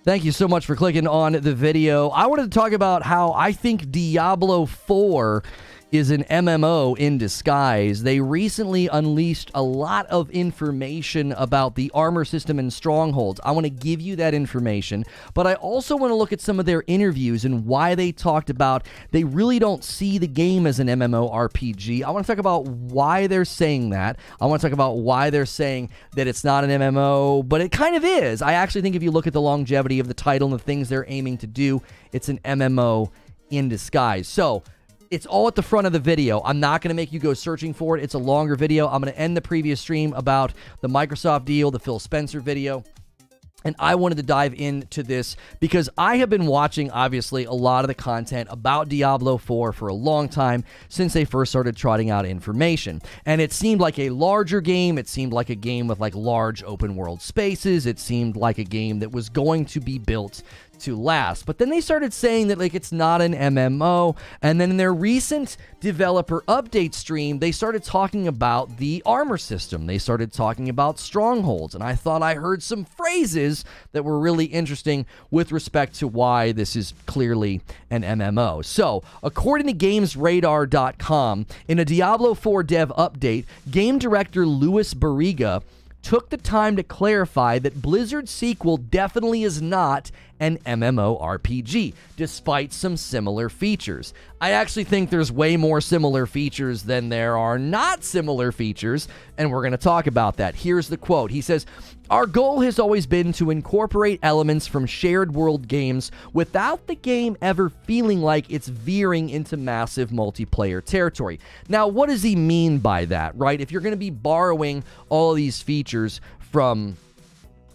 Thank you so much for clicking on the video. I wanted to talk about how I think Diablo IV is an MMO in disguise. They recently unleashed a lot of information about the armor system and Strongholds. I want to give you that information, but I also want to look at some of their interviews and why they talked about they really don't see the game as an MMORPG. I want to talk about why they're saying that. I want to talk about why they're saying that it's not an MMO, but it kind of is. I actually think if you look at the longevity of the title and the things they're aiming to do, it's an MMO in disguise. So, it's all at the front of the video. I'm not going to make you go searching for it. It's a longer video. I'm going to end the previous stream about the Microsoft deal, the Phil Spencer video. And I wanted to dive into this because I have been watching, obviously, a lot of the content about Diablo 4 for a long time since they first started trotting out information. And it seemed like a larger game. It seemed like a game with like large open world spaces. It seemed like a game that was going to be built to last. But then they started saying that like it's not an MMO, and then in their recent developer update stream they started talking about the armor system. They started talking about Strongholds, and I thought I heard some phrases that were really interesting with respect to why this is clearly an MMO. So, according to GamesRadar.com, in a Diablo 4 dev update, game director Louis Barriga took the time to clarify that Blizzard's sequel definitely is not an MMORPG, despite some similar features. I actually think there's way more similar features than there are not similar features, and we're going to talk about that. Here's the quote. He says, "Our goal has always been to incorporate elements from shared world games without the game ever feeling like it's veering into massive multiplayer territory." Now, what does he mean by that, right? If you're going to be borrowing all of these features from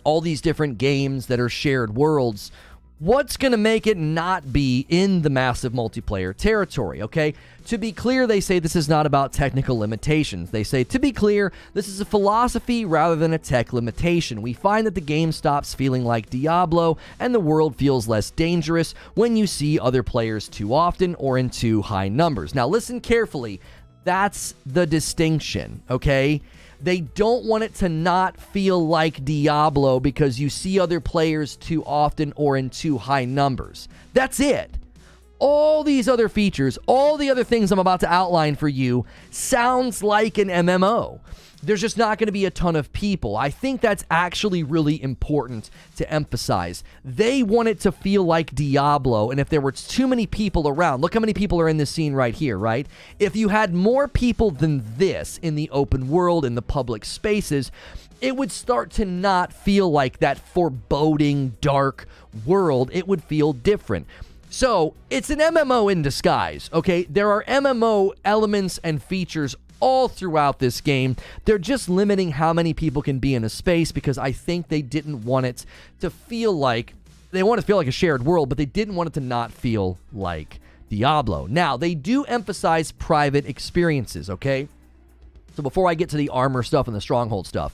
all these different games that are shared worlds, what's going to make it not be in the massive multiplayer territory, okay? To be clear, they say this is not about technical limitations. They say, to be clear, this is a philosophy rather than a tech limitation. We find that the game stops feeling like Diablo and the world feels less dangerous when you see other players too often or in too high numbers. Now, listen carefully. That's the distinction, okay? They don't want it to not feel like Diablo because you see other players too often or in too high numbers. That's it. All these other features, all the other things I'm about to outline for you, sounds like an MMO. There's just not going to be a ton of people. I think that's actually really important to emphasize. They want it to feel like Diablo, and if there were too many people around, look how many people are in this scene right here, right? If you had more people than this in the open world, in the public spaces, it would start to not feel like that foreboding, dark world. It would feel different. So, it's an MMO in disguise, okay? There are MMO elements and features all throughout this game. They're just limiting how many people can be in a space because I think they didn't want it to feel like, they want it to feel like a shared world, but they didn't want it to not feel like Diablo. Now, they do emphasize private experiences, okay? So before I get to the armor stuff and the Stronghold stuff,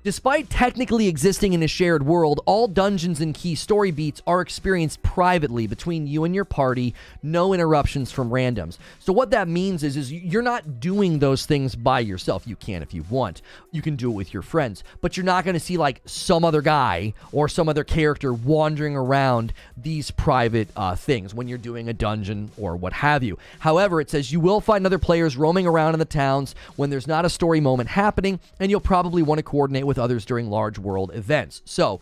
despite technically existing in a shared world, all dungeons and key story beats are experienced privately between you and your party, no interruptions from randoms. So what that means is you're not doing those things by yourself. You can if you want. You can do it with your friends, but you're not going to see like some other guy or some other character wandering around these private things when you're doing a dungeon or what have you. However, it says you will find other players roaming around in the towns when there's not a story moment happening, and you'll probably want to coordinate with others during large world events. So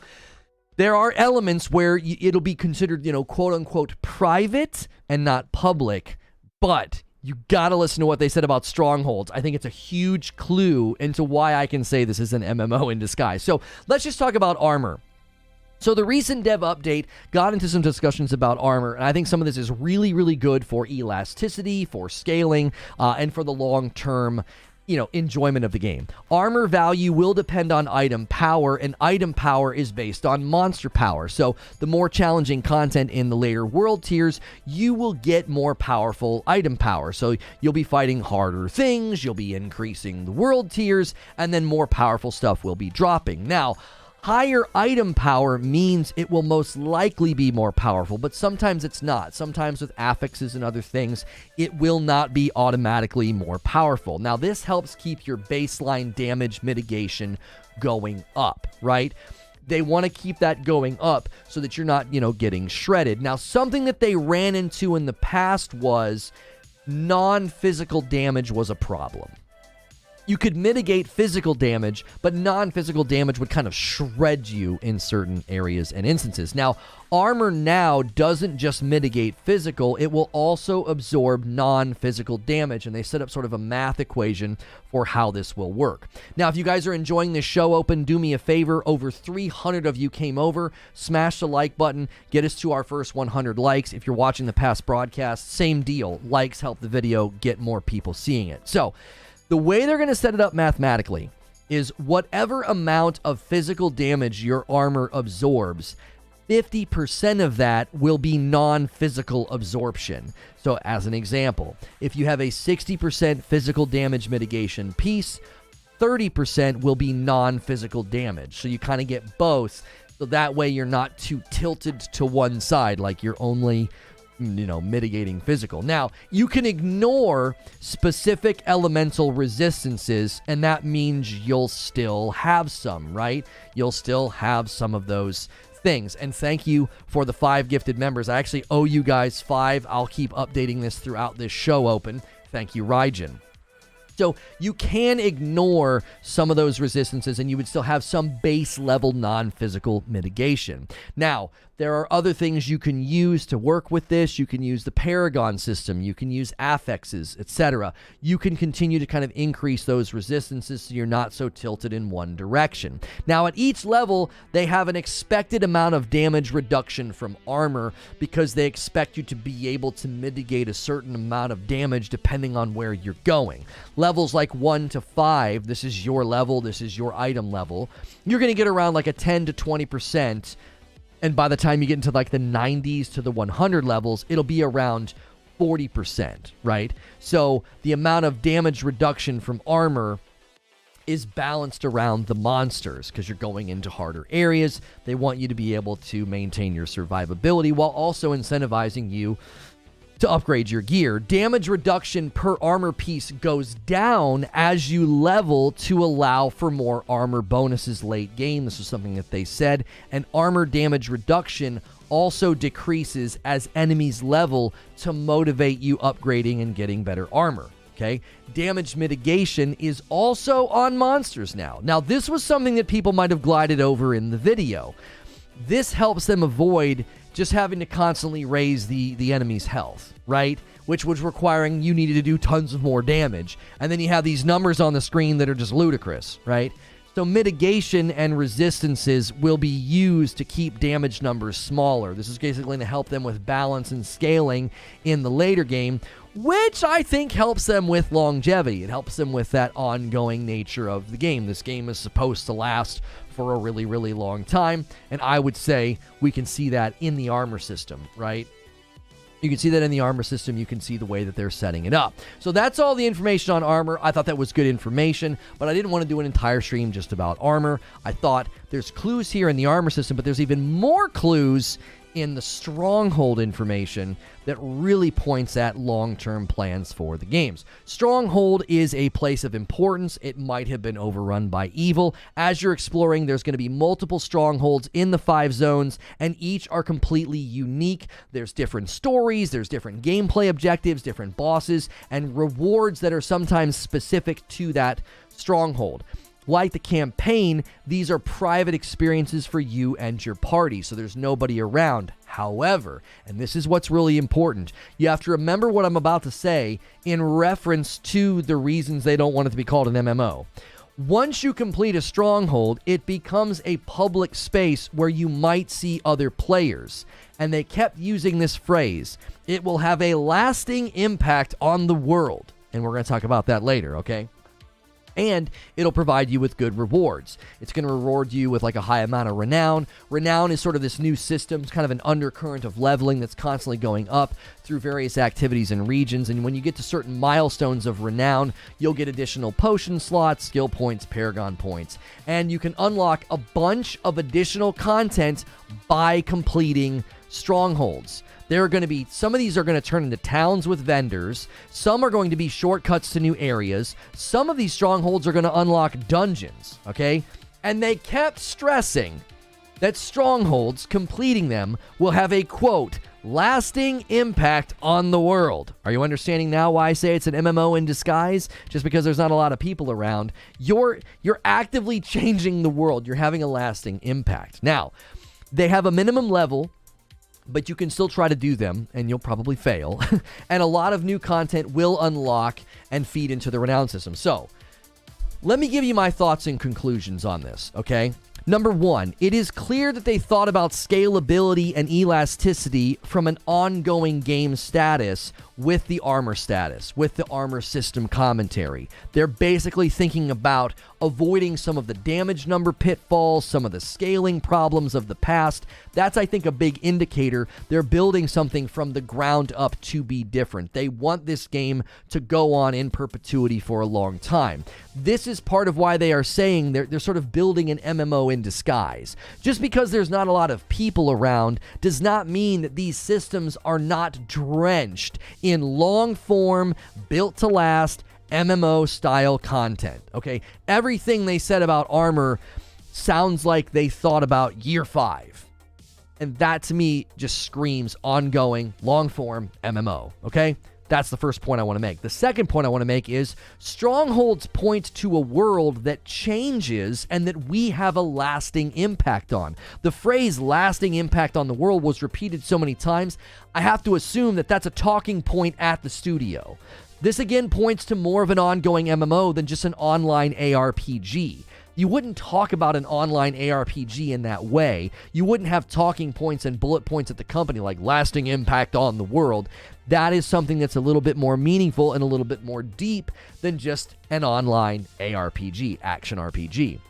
there are elements where it'll be considered, quote unquote, private and not public, but you gotta listen to what they said about Strongholds. I think it's a huge clue into why I can say this is an MMO in disguise. So let's just talk about armor. So the recent dev update got into some discussions about armor, and I think some of this is really, really good for elasticity, for scaling, and for the long-term enjoyment of the game. Armor value will depend on item power, and item power is based on monster power. So the more challenging content in the later world tiers, you will get more powerful item power. So you'll be fighting harder things, you'll be increasing the world tiers, and then more powerful stuff will be dropping. Now, higher item power means it will most likely be more powerful, but sometimes it's not. Sometimes with affixes and other things, it will not be automatically more powerful. Now, this helps keep your baseline damage mitigation going up, right? They want to keep that going up so that you're not, getting shredded. Now, something that they ran into in the past was non-physical damage was a problem. You could mitigate physical damage, but non-physical damage would kind of shred you in certain areas and instances. Now, armor now doesn't just mitigate physical, it will also absorb non-physical damage, and they set up sort of a math equation for how this will work. Now, if you guys are enjoying this show open, do me a favor. Over 300 of you came over. Smash the like button. Get us to our first 100 likes. If you're watching the past broadcast, same deal. Likes help the video get more people seeing it. So, the way they're going to set it up mathematically is whatever amount of physical damage your armor absorbs, 50% of that will be non-physical absorption. So as an example, if you have a 60% physical damage mitigation piece, 30% will be non-physical damage. So you kind of get both. So that way you're not too tilted to one side, like you're only mitigating physical. Now, you can ignore specific elemental resistances, and that means you'll still have some, right? You'll still have some of those things. And thank you for the 5 gifted members. I actually owe you guys 5. I'll keep updating this throughout this show open. Thank you, Raijin. So you can ignore some of those resistances and you would still have some base level non-physical mitigation. Now, there are other things you can use to work with this. You can use the Paragon system. You can use affixes, etc. You can continue to kind of increase those resistances so you're not so tilted in one direction. Now, at each level, they have an expected amount of damage reduction from armor because they expect you to be able to mitigate a certain amount of damage depending on where you're going. Levels like 1 to 5, this is your level, this is your item level, you're going to get around like a 10 to 20%. And by the time you get into like the 90s to the 100 levels, it'll be around 40%, right? So the amount of damage reduction from armor is balanced around the monsters because you're going into harder areas. They want you to be able to maintain your survivability while also incentivizing you to upgrade your gear. Damage reduction per armor piece goes down as you level to allow for more armor bonuses late game. This is something that they said. And armor damage reduction also decreases as enemies level to motivate you upgrading and getting better armor. Okay? Damage mitigation is also on monsters now. Now, this was something that people might have glided over in the video. This helps them avoid just having to constantly raise the enemy's health, right? Which was requiring you needed to do tons of more damage. And then you have these numbers on the screen that are just ludicrous, right? So mitigation and resistances will be used to keep damage numbers smaller. This is basically going to help them with balance and scaling in the later game, which I think helps them with longevity. It helps them with that ongoing nature of the game. This game is supposed to last for a really, really long time, and I would say we can see that in the armor system, right? You can see that in the armor system. You can see the way that they're setting it up. So that's all the information on armor. I thought that was good information, but I didn't want to do an entire stream just about armor. I thought there's clues here in the armor system, but there's even more clues in the Stronghold information that really points at long-term plans for the games. Stronghold is a place of importance. It might have been overrun by evil. As you're exploring, there's going to be multiple strongholds in the 5 zones, and each are completely unique. There's different stories, there's different gameplay objectives, different bosses, and rewards that are sometimes specific to that stronghold. Like the campaign, these are private experiences for you and your party, so there's nobody around. However, and this is what's really important, you have to remember what I'm about to say in reference to the reasons they don't want it to be called an MMO. Once you complete a stronghold, it becomes a public space where you might see other players. And they kept using this phrase, it will have a lasting impact on the world. And we're going to talk about that later, okay? And it'll provide you with good rewards. It's going to reward you with like a high amount of renown. Renown is sort of this new system. It's kind of an undercurrent of leveling that's constantly going up through various activities and regions. And when you get to certain milestones of renown, you'll get additional potion slots, skill points, paragon points. And you can unlock a bunch of additional content by completing strongholds. There are going to be, some of these are going to turn into towns with vendors. Some are going to be shortcuts to new areas. Some of these strongholds are going to unlock dungeons, okay? And they kept stressing that Strongholds, completing them, will have a, quote, lasting impact on the world. Are you understanding now why I say it's an MMO in disguise? Just because there's not a lot of people around, you're actively changing the world. You're having a lasting impact. Now, they have a minimum level, but you can still try to do them, and you'll probably fail. And a lot of new content will unlock and feed into the renown system. So, let me give you my thoughts and conclusions on this, okay? Number one, it is clear that they thought about scalability and elasticity from an ongoing game status with the armor status, with the armor system commentary. They're basically thinking about avoiding some of the damage number pitfalls, some of the scaling problems of the past. That's, I think, a big indicator. They're building something from the ground up to be different. They want this game to go on in perpetuity for a long time. This is part of why they are saying they're sort of building an MMO in disguise. Just because there's not a lot of people around does not mean that these systems are not drenched in long-form, built-to-last, MMO-style content, okay? Everything they said about armor sounds like they thought about Year 5. And that, to me, just screams ongoing, long-form MMO, okay? That's the first point I want to make. The second point I want to make is Strongholds point to a world that changes and that we have a lasting impact on. The phrase lasting impact on the world was repeated so many times, I have to assume that that's a talking point at the studio. This again points to more of an ongoing MMO than just an online ARPG. You wouldn't talk about an online ARPG in that way. You wouldn't have talking points and bullet points at the company like lasting impact on the world. That is something that's a little bit more meaningful and a little bit more deep than just an online ARPG, action RPG.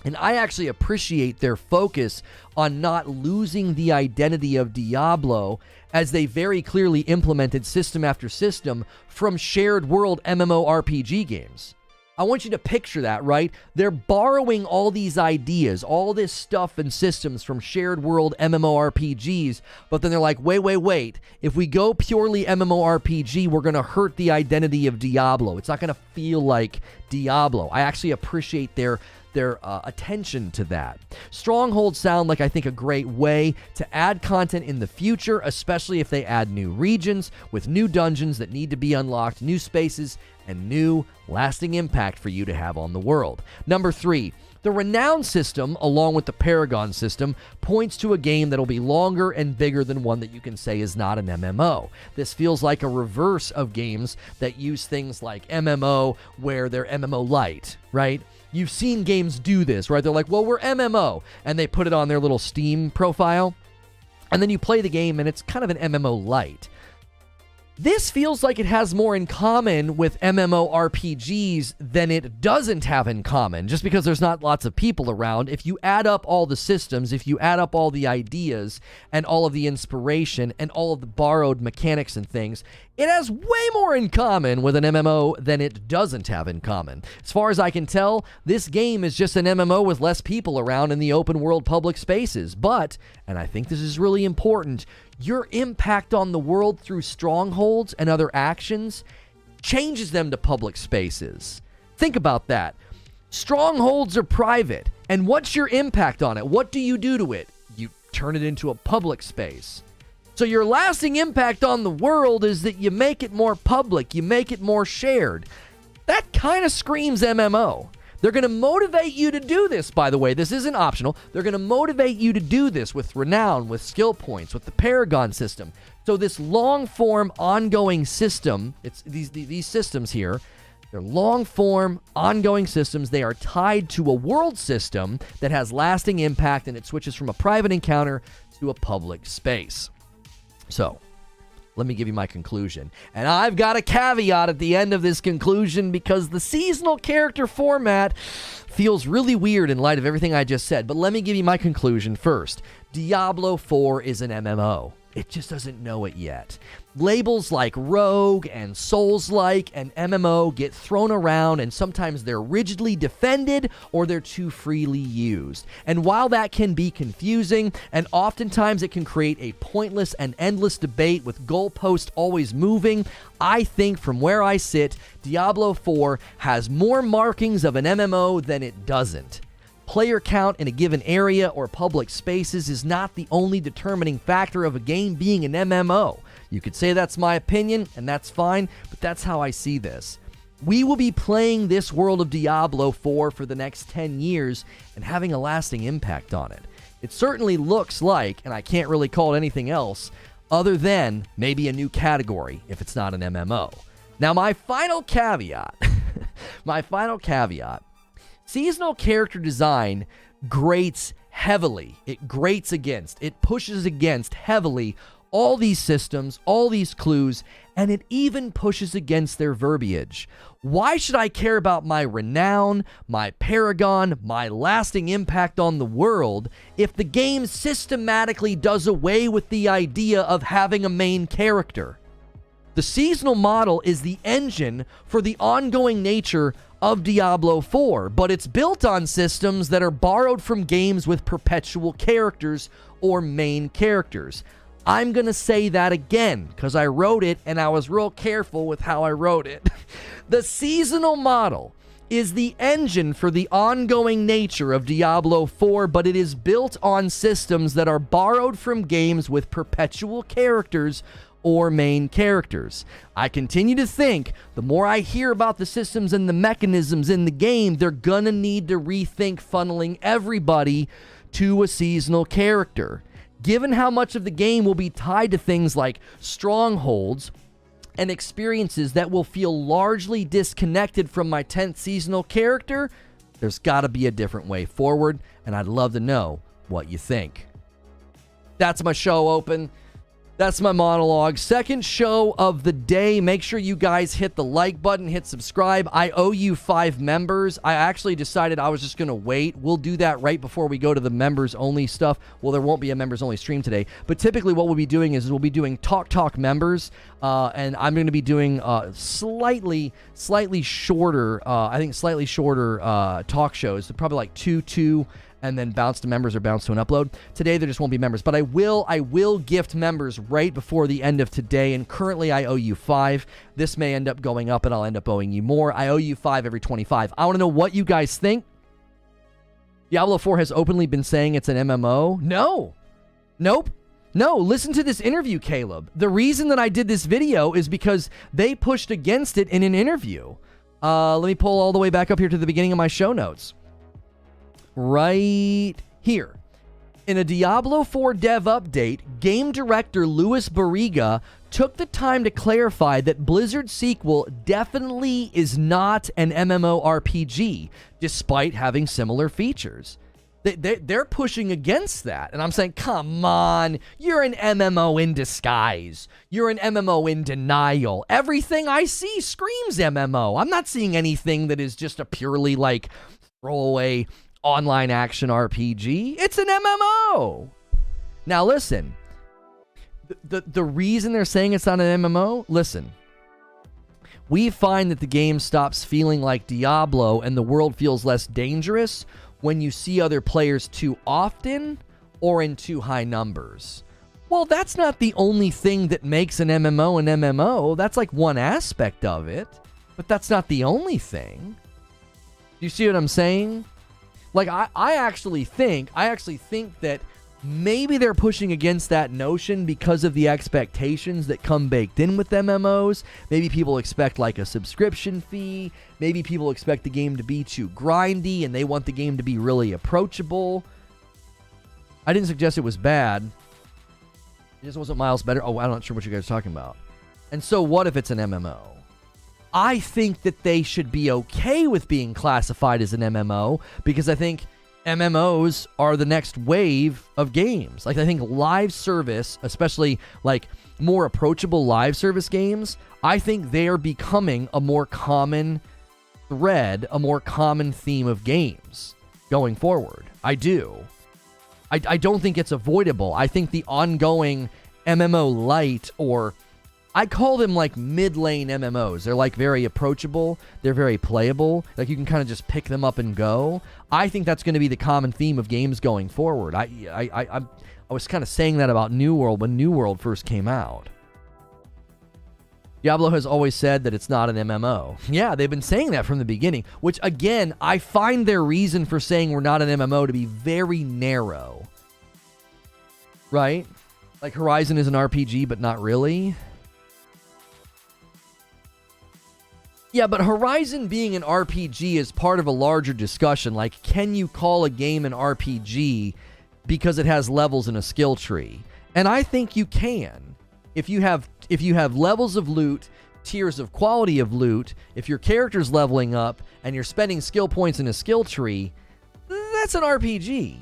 And I actually appreciate their focus on not losing the identity of Diablo, as they very clearly implemented system after system from shared world MMORPG games. I want you to picture that, right? They're borrowing all these ideas, all this stuff and systems from shared world MMORPGs, but then they're like, wait. If we go purely MMORPG, we're going to hurt the identity of Diablo. It's not going to feel like Diablo. I actually appreciate their attention to that. Strongholds sound like, I think, a great way to add content in the future, especially if they add new regions with new dungeons that need to be unlocked, new spaces, and new lasting impact for you to have on the world. Number 3, the Renown system, along with the Paragon system, points to a game that'll be longer and bigger than one that you can say is not an MMO. This feels like a reverse of games that use things like MMO, where they're MMO light, right? You've seen games do this, right? They're like, well, we're MMO, and they put it on their little Steam profile, and then you play the game, and it's kind of an MMO light. This feels like it has more in common with MMORPGs than it doesn't have in common, just because there's not lots of people around. If you add up all the systems, if you add up all the ideas and all of the inspiration and all of the borrowed mechanics and things, it has way more in common with an MMO than it doesn't have in common. As far as I can tell, this game is just an MMO with less people around in the open world public spaces. But, and I think this is really important, your impact on the world through Strongholds and other actions changes them to public spaces. Think about that. Strongholds are private, and what's your impact on it? What do you do to it? You turn it into a public space. So your lasting impact on the world is that you make it more public, you make it more shared. That kind of screams MMO. They're going to motivate you to do this, by the way. This isn't optional. They're going to motivate you to do this with Renown, with skill points, with the Paragon system. So this long-form, ongoing system, it's these systems here, they're long-form, ongoing systems. They are tied to a world system that has lasting impact, and it switches from a private encounter to a public space. So, let me give you my conclusion. And I've got a caveat at the end of this conclusion because the seasonal character format feels really weird in light of everything I just said. But let me give you my conclusion first. Diablo IV is an MMO. It just doesn't know it yet. Labels like Rogue and Souls-like and MMO get thrown around, and sometimes they're rigidly defended or they're too freely used. And while that can be confusing, and oftentimes it can create a pointless and endless debate with goalposts always moving, I think from where I sit, Diablo IV has more markings of an MMO than it doesn't. Player count in a given area or public spaces is not the only determining factor of a game being an MMO. You could say that's my opinion, and that's fine, but that's how I see this. We will be playing this world of Diablo 4 for the next 10 years and having a lasting impact on it. It certainly looks like, and I can't really call it anything else, other than maybe a new category if it's not an MMO. Now, my final caveat, seasonal character design grates heavily. It pushes against heavily all these systems, all these clues, and it even pushes against their verbiage. Why should I care about my renown, my paragon, my lasting impact on the world if the game systematically does away with the idea of having a main character? The seasonal model is the engine for the ongoing nature of Diablo 4, but it's built on systems that are borrowed from games with perpetual characters or main characters. I'm going to say that again because I wrote it and I was real careful with how I wrote it. The seasonal model is the engine for the ongoing nature of Diablo 4, but it is built on systems that are borrowed from games with perpetual characters or main characters. I continue to think the more I hear about the systems and the mechanisms in the game, they're gonna need to rethink funneling everybody to a seasonal character. Given how much of the game will be tied to things like strongholds and experiences that will feel largely disconnected from my 10th seasonal character, there's gotta be a different way forward, and I'd love to know what you think. That's my show open. That's my monologue. Second show of the day. Make sure you guys hit the like button, hit subscribe. I owe you 5 members. I actually decided I was just going to wait. We'll do that right before we go to the members only stuff. Well, there won't be a members only stream today, but typically what we'll be doing is we'll be doing Talk members, and I'm going to be doing slightly shorter, slightly shorter talk shows, probably like 2 and then bounce to members or bounce to an upload. Today, there just won't be members, but I will gift members right before the end of today, and currently I owe you 5. This may end up going up, and I'll end up owing you more. I owe you 5 every 25. I want to know what you guys think. Diablo 4 has openly been saying it's an MMO. No. Nope. No, listen to this interview, Caleb. The reason that I did this video is because they pushed against it in an interview. Let me pull all the way back up here to the beginning of my show notes. Right here. In a Diablo 4 dev update, game director Luis Barriga took the time to clarify that Blizzard's sequel definitely is not an MMORPG, despite having similar features. They're pushing against that, and I'm saying, come on, you're an MMO in disguise. You're an MMO in denial. Everything I see screams MMO. I'm not seeing anything that is just a purely, like, throwaway online action RPG. It's an MMO. Now listen, the reason they're saying it's not an MMO, listen, we find that the game stops feeling like Diablo and the world feels less dangerous when you see other players too often or in too high numbers. Well, that's not the only thing that makes an MMO an MMO. That's like one aspect of it, but that's not the only thing. Do you see what I'm saying? Like, I actually think that maybe they're pushing against that notion because of the expectations that come baked in with MMOs. Maybe people expect, like, a subscription fee. Maybe people expect the game to be too grindy, and they want the game to be really approachable. I didn't suggest it was bad. It just wasn't miles better. Oh, I'm not sure what you guys are talking about. And so what if it's an MMO? I think that they should be okay with being classified as an MMO because I think MMOs are the next wave of games. Like, I think live service, especially like more approachable live service games, I think they are becoming a more common thread, a more common theme of games going forward. I do. I don't think it's avoidable. I think the ongoing MMO light, or I call them like mid-lane MMOs. They're like very approachable. They're very playable. Like, you can kind of just pick them up and go. I think that's going to be the common theme of games going forward. I was kind of saying that about New World when New World first came out. Diablo has always said that it's not an MMO. Yeah, they've been saying that from the beginning, which, again, I find their reason for saying we're not an MMO to be very narrow. Right? Like, Horizon is an RPG, but not really. Yeah, but Horizon being an RPG is part of a larger discussion. Like, can you call a game an RPG because it has levels in a skill tree? And I think you can. If you have levels of loot, tiers of quality of loot, if your character's leveling up and you're spending skill points in a skill tree, that's an RPG.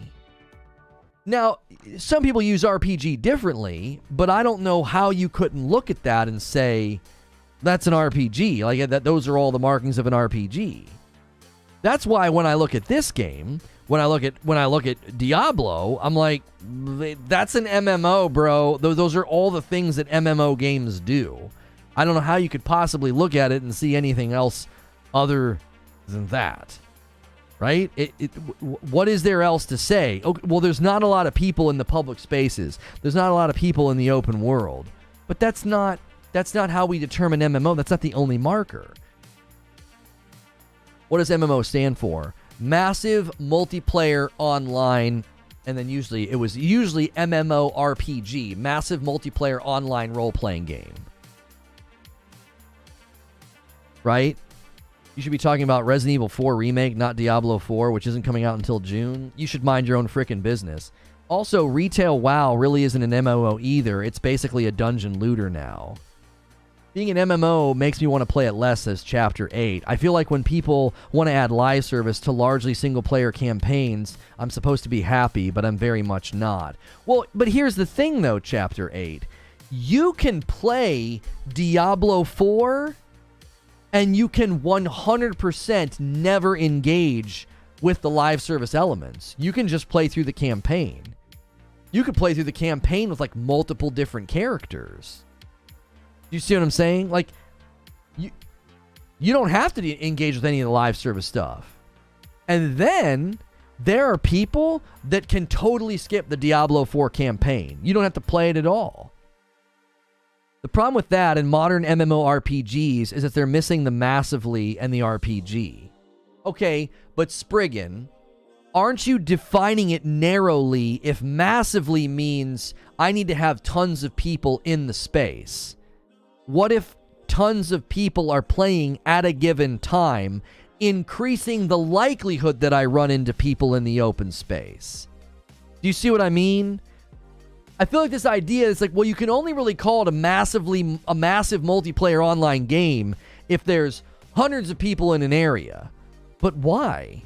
Now, some people use RPG differently, but I don't know how you couldn't look at that and say that's an RPG. Like that, those are all the markings of an RPG. That's why when I look at this game, when I look at Diablo, I'm like, that's an MMO, bro. Those are all the things that MMO games do. I don't know how you could possibly look at it and see anything else other than that. Right? What is there else to say? Okay, well, there's not a lot of people in the public spaces. There's not a lot of people in the open world. But that's not how we determine MMO. That's not the only marker. What does MMO stand for? Massive multiplayer online, and then usually MMORPG, massive multiplayer online role-playing game. Right? You should be talking about Resident Evil 4 Remake, not Diablo 4, which isn't coming out until June. You should mind your own frickin' business. Also, retail WoW really isn't an MMO either. It's basically a dungeon looter now. Being an MMO makes me want to play it less, says Chapter 8. I feel like when people want to add live service to largely single-player campaigns, I'm supposed to be happy, but I'm very much not. Well, but here's the thing, though, Chapter 8. You can play Diablo 4, and you can 100% never engage with the live service elements. You can just play through the campaign. You could play through the campaign with, like, multiple different characters. You see what I'm saying? Like, you don't have to engage with any of the live service stuff. And then there are people that can totally skip the Diablo 4 campaign. You don't have to play it at all. The problem with that in modern MMORPGs is that they're missing the massively and the RPG. Okay, but Spriggan, aren't you defining it narrowly if massively means I need to have tons of people in the space? What if tons of people are playing at a given time, increasing the likelihood that I run into people in the open space? Do you see what I mean? I feel like this idea is like, well, you can only really call it a massive multiplayer online game if there's hundreds of people in an area. But why?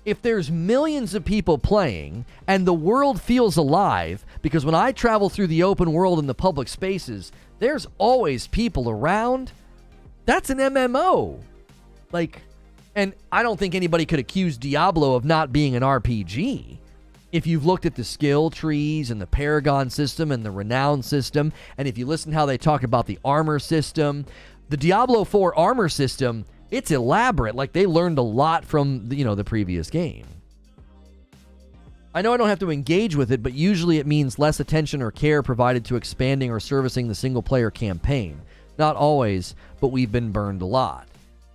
If there's millions of people playing and the world feels alive, because when I travel through the open world in the public spaces, there's always people around. That's an MMO. Like, and I don't think anybody could accuse Diablo of not being an RPG. If you've looked at the skill trees and the Paragon system and the Renown system, and if you listen how they talk about the armor system, the Diablo 4 armor system, it's elaborate. Like, they learned a lot from, the previous game. I know I don't have to engage with it, but usually it means less attention or care provided to expanding or servicing the single-player campaign. Not always, but we've been burned a lot.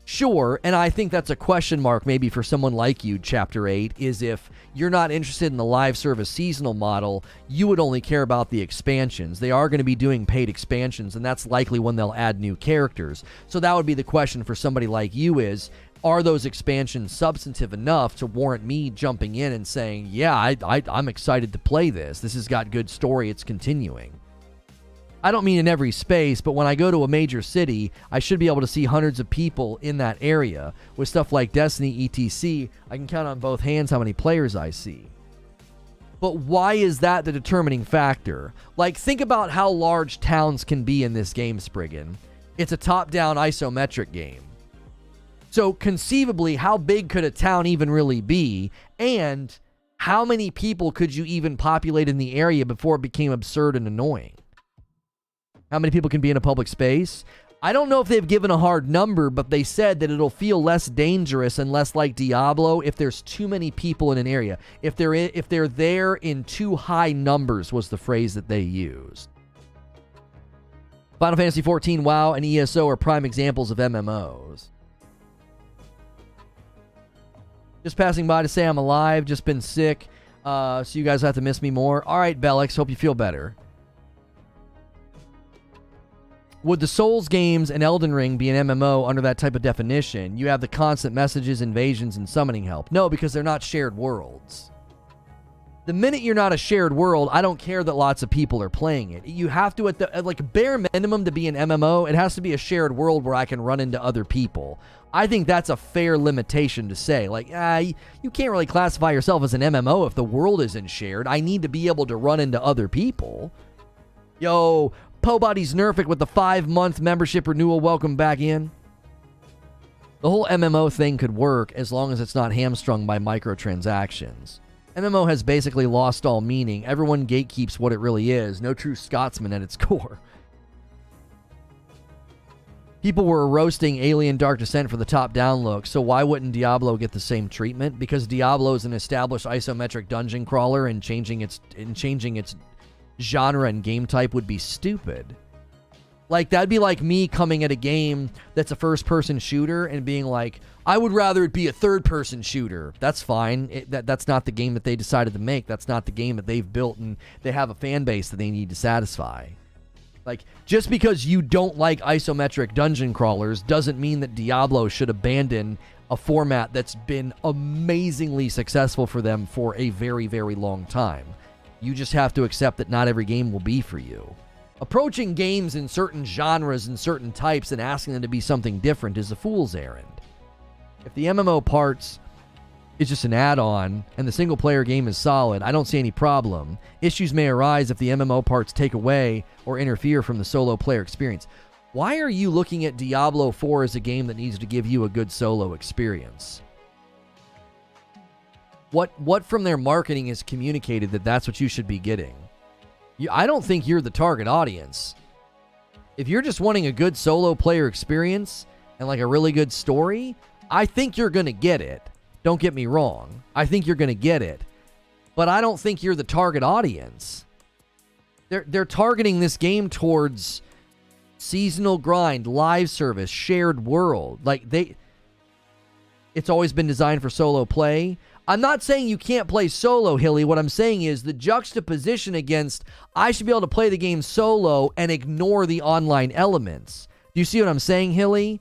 Sure, and I think that's a question mark maybe for someone like you, Chapter 8, is if you're not interested in the live service seasonal model, you would only care about the expansions. They are going to be doing paid expansions, and that's likely when they'll add new characters. So that would be the question for somebody like you is, are those expansions substantive enough to warrant me jumping in and saying, yeah, I'm excited to play this. This has got good story. It's continuing. I don't mean in every space, but when I go to a major city, I should be able to see hundreds of people in that area. With stuff like Destiny, etc., I can count on both hands how many players I see. But why is that the determining factor? Like, think about how large towns can be in this game, Spriggan. It's a top-down isometric game. So conceivably, how big could a town even really be? And how many people could you even populate in the area before it became absurd and annoying? How many people can be in a public space? I don't know if they've given a hard number, but they said that it'll feel less dangerous and less like Diablo if there's too many people in an area. If they're there in too high numbers was the phrase that they used. Final Fantasy XIV, WoW, and ESO are prime examples of MMOs. Just passing by to say I'm alive, just been sick, so you guys have to miss me more. All right, Bellix, hope you feel better. Would the Souls games and Elden Ring be an MMO under that type of definition? You have the constant messages, invasions, and summoning help. No, because they're not shared worlds. The minute you're not a shared world, I don't care that lots of people are playing it. You have to, at like bare minimum to be an MMO, it has to be a shared world where I can run into other people. I think that's a fair limitation to say. Like, you can't really classify yourself as an MMO if the world isn't shared. I need to be able to run into other people. Yo, Pobody's Nerfic with the 5-month membership renewal. Welcome back in. The whole MMO thing could work as long as it's not hamstrung by microtransactions. MMO has basically lost all meaning. Everyone gatekeeps what it really is. No true Scotsman at its core. People were roasting Alien Dark Descent for the top-down look, so why wouldn't Diablo get the same treatment? Because Diablo is an established isometric dungeon crawler, and changing its genre and game type would be stupid. Like, that'd be like me coming at a game that's a first-person shooter and being like, I would rather it be a third-person shooter. That's fine. That's not the game that they decided to make. That's not the game that they've built, and they have a fan base that they need to satisfy. Like, just because you don't like isometric dungeon crawlers doesn't mean that Diablo should abandon a format that's been amazingly successful for them for a very, very long time. You just have to accept that not every game will be for you. Approaching games in certain genres and certain types and asking them to be something different is a fool's errand. If the MMO parts is just an add-on and the single-player game is solid, I don't see any problem. Issues may arise if the MMO parts take away or interfere from the solo player experience. Why are you looking at Diablo IV as a game that needs to give you a good solo experience? What from their marketing is communicated that that's what you should be getting? I don't think you're the target audience. If you're just wanting a good solo player experience and like a really good story, I think you're going to get it. Don't get me wrong. I think you're going to get it. But I don't think you're the target audience. They're targeting this game towards seasonal grind, live service, shared world. Like it's always been designed for solo play. I'm not saying you can't play solo, Hilly. What I'm saying is the juxtaposition against I should be able to play the game solo and ignore the online elements. Do you see what I'm saying, Hilly?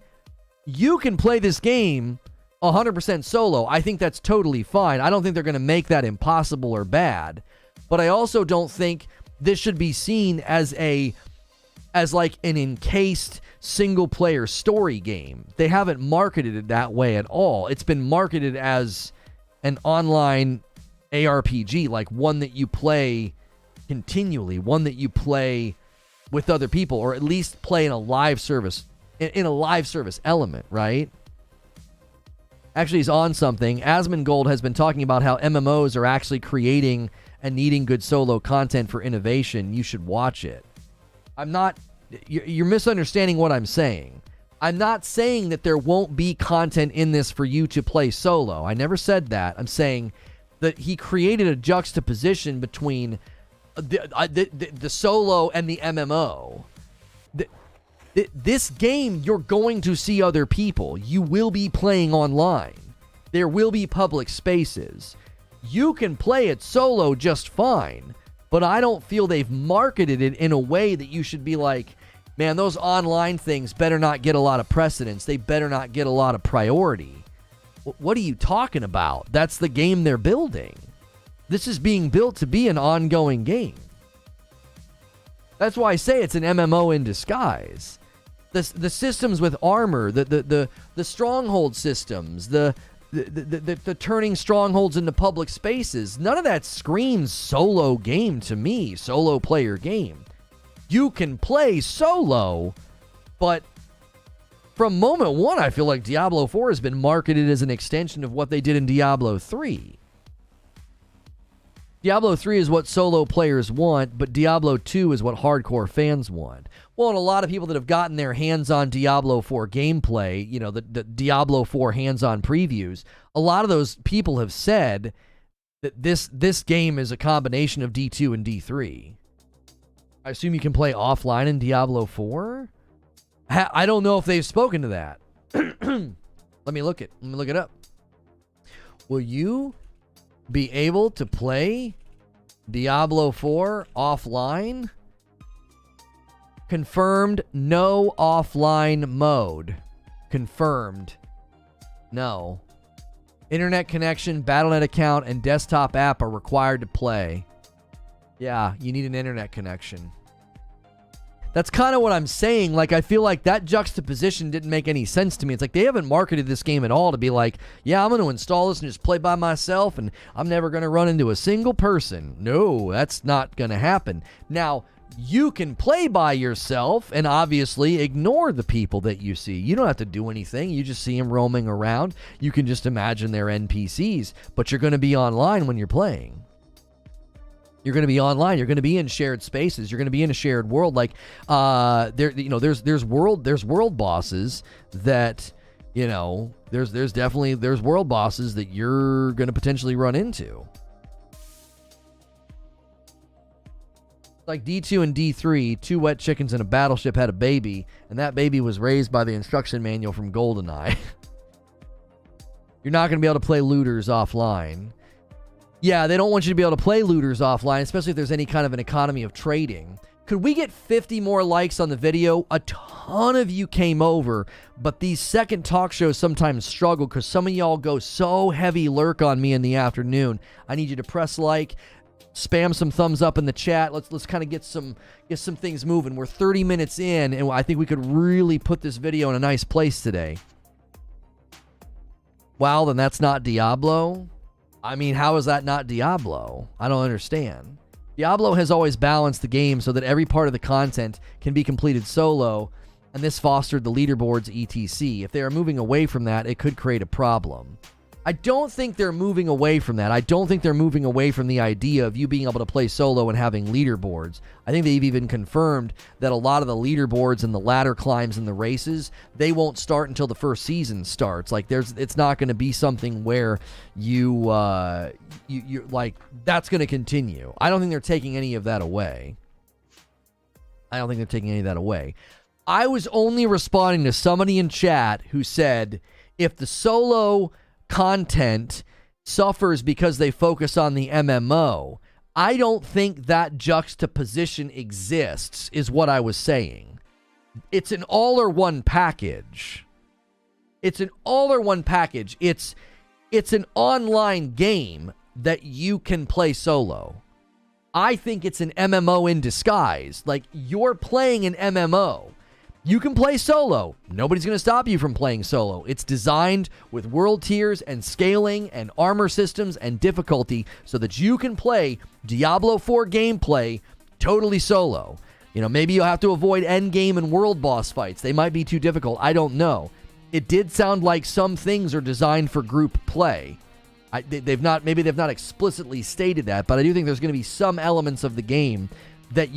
You can play this game 100% solo. I think that's totally fine. I don't think they're going to make that impossible or bad. But I also don't think this should be seen as like an encased single-player story game. They haven't marketed it that way at all. It's been marketed as an online ARPG, like one that you play continually, one that you play with other people, or at least play in a live service, element, right? Actually, he's on something. Asmongold has been talking about how MMOs are actually creating and needing good solo content for innovation. You should watch it. You're misunderstanding what I'm saying. I'm not saying that there won't be content in this for you to play solo. I never said that. I'm saying that he created a juxtaposition between the solo and the MMO. This game, you're going to see other people. You will be playing online. There will be public spaces. You can play it solo just fine, but I don't feel they've marketed it in a way that you should be like, man, those online things better not get a lot of precedence. They better not get a lot of priority. What are you talking about? That's the game they're building. This is being built to be an ongoing game. That's why I say it's an MMO in disguise. The systems with armor, the stronghold systems, the turning strongholds into public spaces, none of that screams solo game to me, solo player game. You can play solo, but from moment one, I feel like Diablo IV has been marketed as an extension of what they did in Diablo III. Diablo 3 is what solo players want, but Diablo 2 is what hardcore fans want. Well, and a lot of people that have gotten their hands on Diablo 4 gameplay, you know, the Diablo 4 hands-on previews, a lot of those people have said that this game is a combination of D2 and D3. I assume you can play offline in Diablo 4? I don't know if they've spoken to that. Let me look it up. Will you be able to play Diablo 4 offline? Confirmed, no offline mode. Confirmed. No. Internet connection, Battle.net account, and desktop app are required to play. Yeah, you need an internet connection. That's kind of what I'm saying. Like, I feel like that juxtaposition didn't make any sense to me. It's like they haven't marketed this game at all to be like, yeah, I'm going to install this and just play by myself, and I'm never going to run into a single person. No, that's not going to happen. Now, you can play by yourself and obviously ignore the people that you see. You don't have to do anything. You just see them roaming around. You can just imagine they're NPCs, but you're going to be online when you're playing. You're going to be online. You're going to be in shared spaces. You're going to be in a shared world. Like, there's world bosses that, there's world bosses that you're going to potentially run into. Like D2 and D3, two wet chickens and a battleship had a baby, and that baby was raised by the instruction manual from GoldenEye. You're not going to be able to play looters offline. Yeah, they don't want you to be able to play looters offline, especially if there's any kind of an economy of trading. Could we get 50 more likes on the video? A ton of you came over, but these second talk shows sometimes struggle because some of y'all go so heavy lurk on me in the afternoon. I need you to press like, spam some thumbs up in the chat. Let's kind of get some things moving. We're 30 minutes in, and I think we could really put this video in a nice place today. Wow, then that's not Diablo? I mean, how is that not Diablo? I don't understand. Diablo has always balanced the game so that every part of the content can be completed solo, and this fostered the leaderboards etc. If they are moving away from that, it could create a problem. I don't think they're moving away from that. I don't think they're moving away from the idea of you being able to play solo and having leaderboards. I think they've even confirmed that a lot of the leaderboards and the ladder climbs and the races, they won't start until the first season starts. Like, it's not going to be something where you like, that's going to continue. I don't think they're taking any of that away. I was only responding to somebody in chat who said, if the solo content suffers because they focus on the MMO, I don't think that juxtaposition exists, is what I was saying. It's an all-or-one package. It's an online game that you can play solo. I think it's an MMO in disguise. Like, you're playing an MMO. You can play solo. Nobody's going to stop you from playing solo. It's designed with world tiers and scaling and armor systems and difficulty so that you can play Diablo 4 gameplay totally solo. Maybe you'll have to avoid endgame and world boss fights. They might be too difficult. I don't know. It did sound like some things are designed for group play. They've not explicitly stated that, but I do think there's going to be some elements of the game that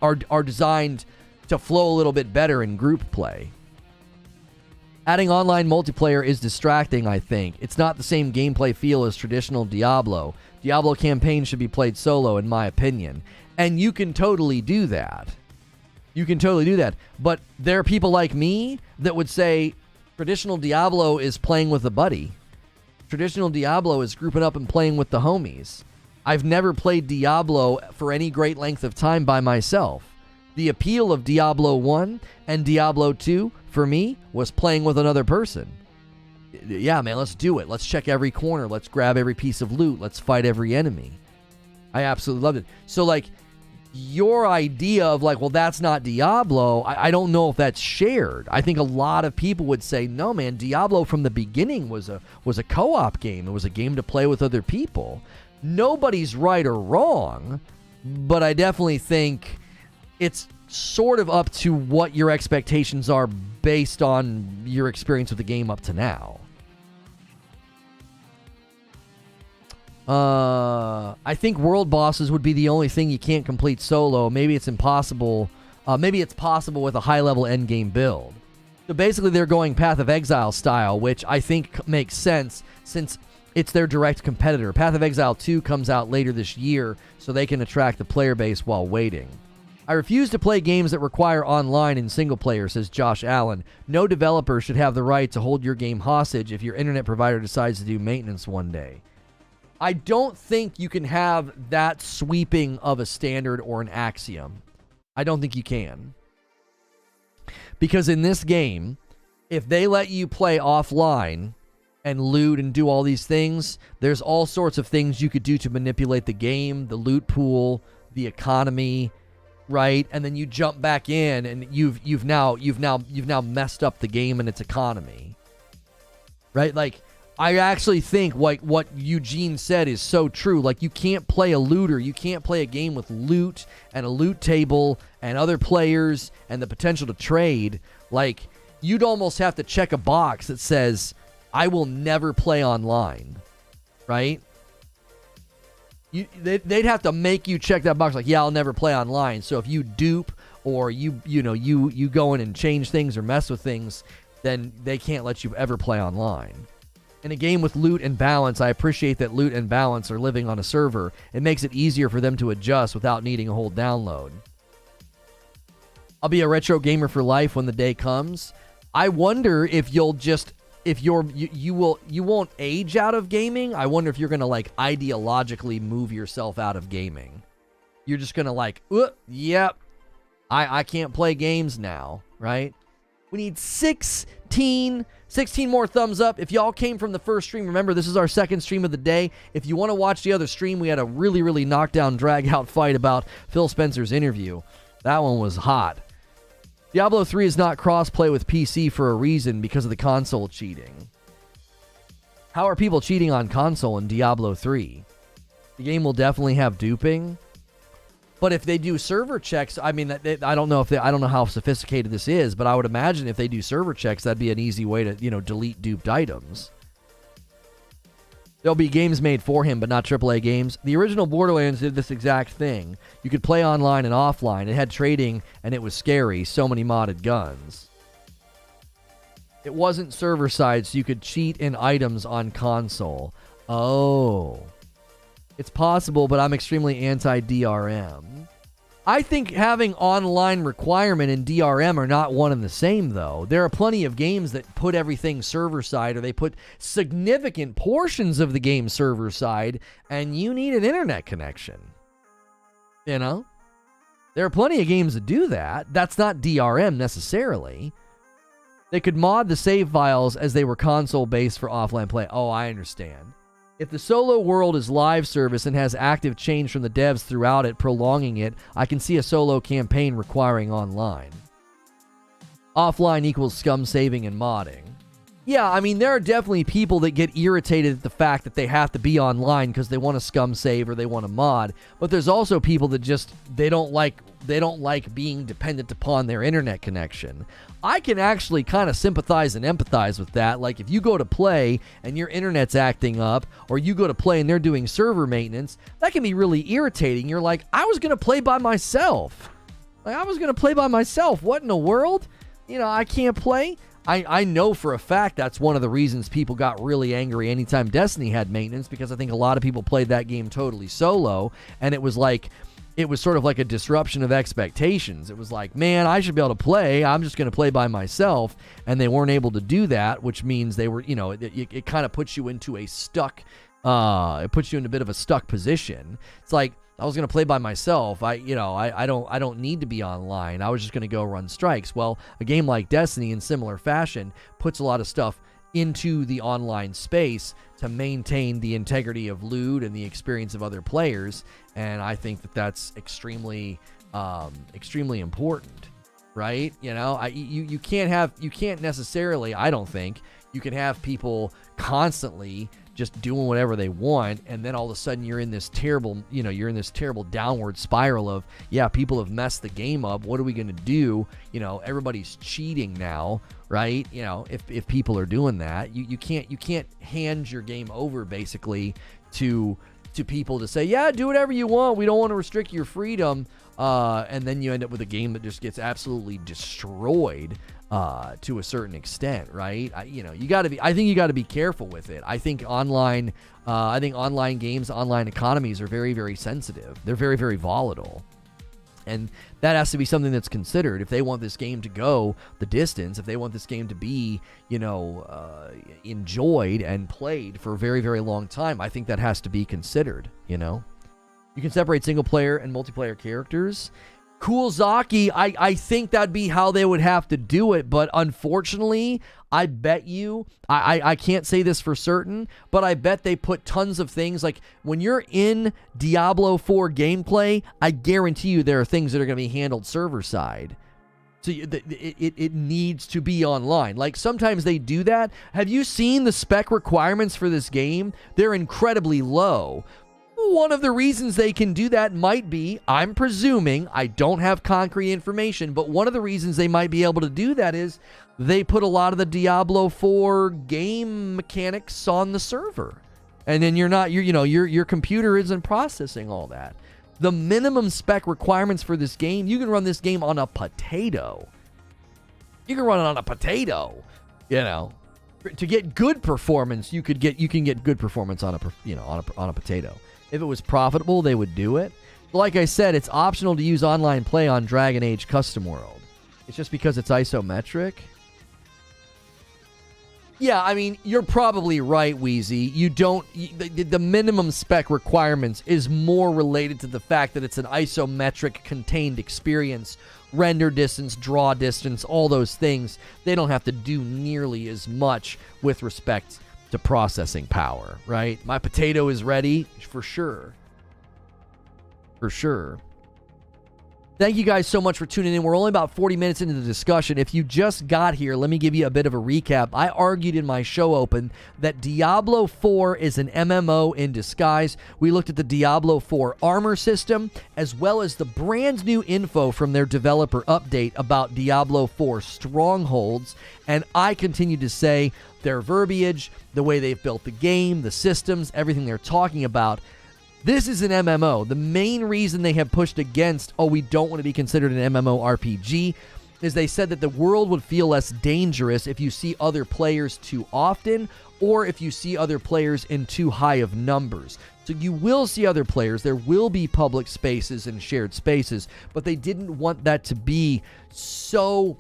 are designed to flow a little bit better in group play. Adding online multiplayer is distracting, I think. It's not the same gameplay feel as traditional Diablo. Diablo campaign should be played solo, in my opinion. And you can totally do that. But there are people like me that would say traditional Diablo is playing with a buddy. Traditional Diablo is grouping up and playing with the homies. I've never played Diablo for any great length of time by myself. The appeal of Diablo 1 and Diablo 2, for me, was playing with another person. Yeah, man, let's do it. Let's check every corner. Let's grab every piece of loot. Let's fight every enemy. I absolutely loved it. So, like, your idea of, like, well, that's not Diablo, I don't know if that's shared. I think a lot of people would say, no, man, Diablo from the beginning was a co-op game. It was a game to play with other people. Nobody's right or wrong, but I definitely think it's sort of up to what your expectations are based on your experience with the game up to now. I think world bosses would be the only thing you can't complete solo. Maybe it's impossible. Maybe it's possible with a high-level endgame build. So basically they're going Path of Exile style, which I think makes sense since it's their direct competitor. Path of Exile 2 comes out later this year, so they can attract the player base while waiting. I refuse to play games that require online and single player, says Josh Allen. No developer should have the right to hold your game hostage if your internet provider decides to do maintenance one day. I don't think you can have that sweeping of a standard or an axiom. I don't think you can. Because in this game, if they let you play offline and loot and do all these things, there's all sorts of things you could do to manipulate the game, the loot pool, the economy, right? And then you jump back in and you've now messed up the game and its economy. Right? Like, I actually think what Eugene said is so true. Like, you can't play a looter. You can't play a game with loot and a loot table and other players and the potential to trade. Like, you'd almost have to check a box that says, I will never play online. Right? They'd have to make you check that box like, yeah, I'll never play online. So if you dupe or you go in and change things or mess with things, then they can't let you ever play online. In a game with loot and balance, I appreciate that loot and balance are living on a server. It makes it easier for them to adjust without needing a whole download. I'll be a retro gamer for life when the day comes. I wonder if you won't age out of gaming. I wonder if you're going to like ideologically move yourself out of gaming. You're just going to like, yep, I can't play games now, right? We need 16 more thumbs up. If y'all came from the first stream, remember, this is our second stream of the day. If you want to watch the other stream, we had a really, really knockdown, drag-out fight about Phil Spencer's interview. That one was hot. Diablo 3 is not cross-play with PC for a reason, because of the console cheating. How are people cheating on console in Diablo 3? The game will definitely have duping. But if they do server checks, I mean, I don't know how sophisticated this is, but I would imagine if they do server checks, that'd be an easy way to, delete duped items. There'll be games made for him, but not AAA games. The original Borderlands did this exact thing. You could play online and offline. It had trading, and it was scary. So many modded guns. It wasn't server side, so you could cheat in items on console. Oh. It's possible, but I'm extremely anti-DRM. I think having online requirement and DRM are not one and the same, though. There are plenty of games that put everything server side, or they put significant portions of the game server side, and you need an internet connection. There are plenty of games that do that. That's not DRM necessarily. They could mod the save files as they were console-based for offline play. Oh, I understand. If the solo world is live service and has active change from the devs throughout it, prolonging it, I can see a solo campaign requiring online. Offline equals scum saving and modding. Yeah, I mean, there are definitely people that get irritated at the fact that they have to be online because they want to scum save or they want to mod. But there's also people that just, they don't like being dependent upon their internet connection. I can actually kind of sympathize and empathize with that. Like, if you go to play and your internet's acting up, or you go to play and they're doing server maintenance, that can be really irritating. You're like, I was going to play by myself. What in the world? I can't play. I know for a fact that's one of the reasons people got really angry anytime Destiny had maintenance, because I think a lot of people played that game totally solo, and it was sort of like a disruption of expectations. It was like, man, I should be able to play. I'm just going to play by myself. And they weren't able to do that, which means they were, it kind of puts you into a stuck, it puts you in a bit of a stuck position. It's like, I was going to play by myself. I don't need to be online. I was just going to go run strikes. Well, a game like Destiny in similar fashion puts a lot of stuff into the online space to maintain the integrity of loot and the experience of other players, and I think that that's extremely important, right? You can't necessarily, I don't think you can have people constantly just doing whatever they want, and then all of a sudden you're in this terrible downward spiral of, yeah, people have messed the game up. What are we going to do? Everybody's cheating now, right? If people are doing that, you can't hand your game over basically to people to say, yeah, do whatever you want. We don't want to restrict your freedom. And then you end up with a game that just gets absolutely destroyed to a certain extent, right? I think you got to be careful with it. I think online games, online economies are very, very sensitive. They're very, very volatile. And that has to be something that's considered if they want this game to go the distance, if they want this game to be, enjoyed and played for a very, very long time. I think that has to be considered, You can separate single player and multiplayer characters. Coolzaki, I think that'd be how they would have to do it, but unfortunately, I bet you, I can't say this for certain, but I bet they put tons of things, like when you're in Diablo 4 gameplay, I guarantee you there are things that are going to be handled server side. So it needs to be online. Like sometimes they do that. Have you seen the spec requirements for this game? They're incredibly low. One of the reasons they can do that might be, I'm presuming, I don't have concrete information, but one of the reasons they might be able to do that is they put a lot of the Diablo 4 game mechanics on the server. And then your computer isn't processing all that. The minimum spec requirements for this game, you can run this game on a potato. You can run it on a potato, To get good performance, you can get good performance on a potato. If it was profitable, they would do it. But like I said, it's optional to use online play on Dragon Age Custom World. It's just because it's isometric. Yeah, I mean, you're probably right, Wheezy. The minimum spec requirements is more related to the fact that it's an isometric contained experience. Render distance, draw distance, all those things. They don't have to do nearly as much with respect to processing power, right? My potato is ready, for sure. For sure. Thank you guys so much for tuning in. We're only about 40 minutes into the discussion. If you just got here, let me give you a bit of a recap. I argued in my show open that Diablo 4 is an MMO in disguise. We looked at the Diablo 4 armor system, as well as the brand new info from their developer update about Diablo 4 Strongholds. And I continue to say their verbiage, the way they've built the game, the systems, everything they're talking about. This is an MMO. The main reason they have pushed against, we don't want to be considered an MMORPG, is they said that the world would feel less dangerous if you see other players too often, or if you see other players in too high of numbers. So you will see other players. There will be public spaces and shared spaces, but they didn't want that to be so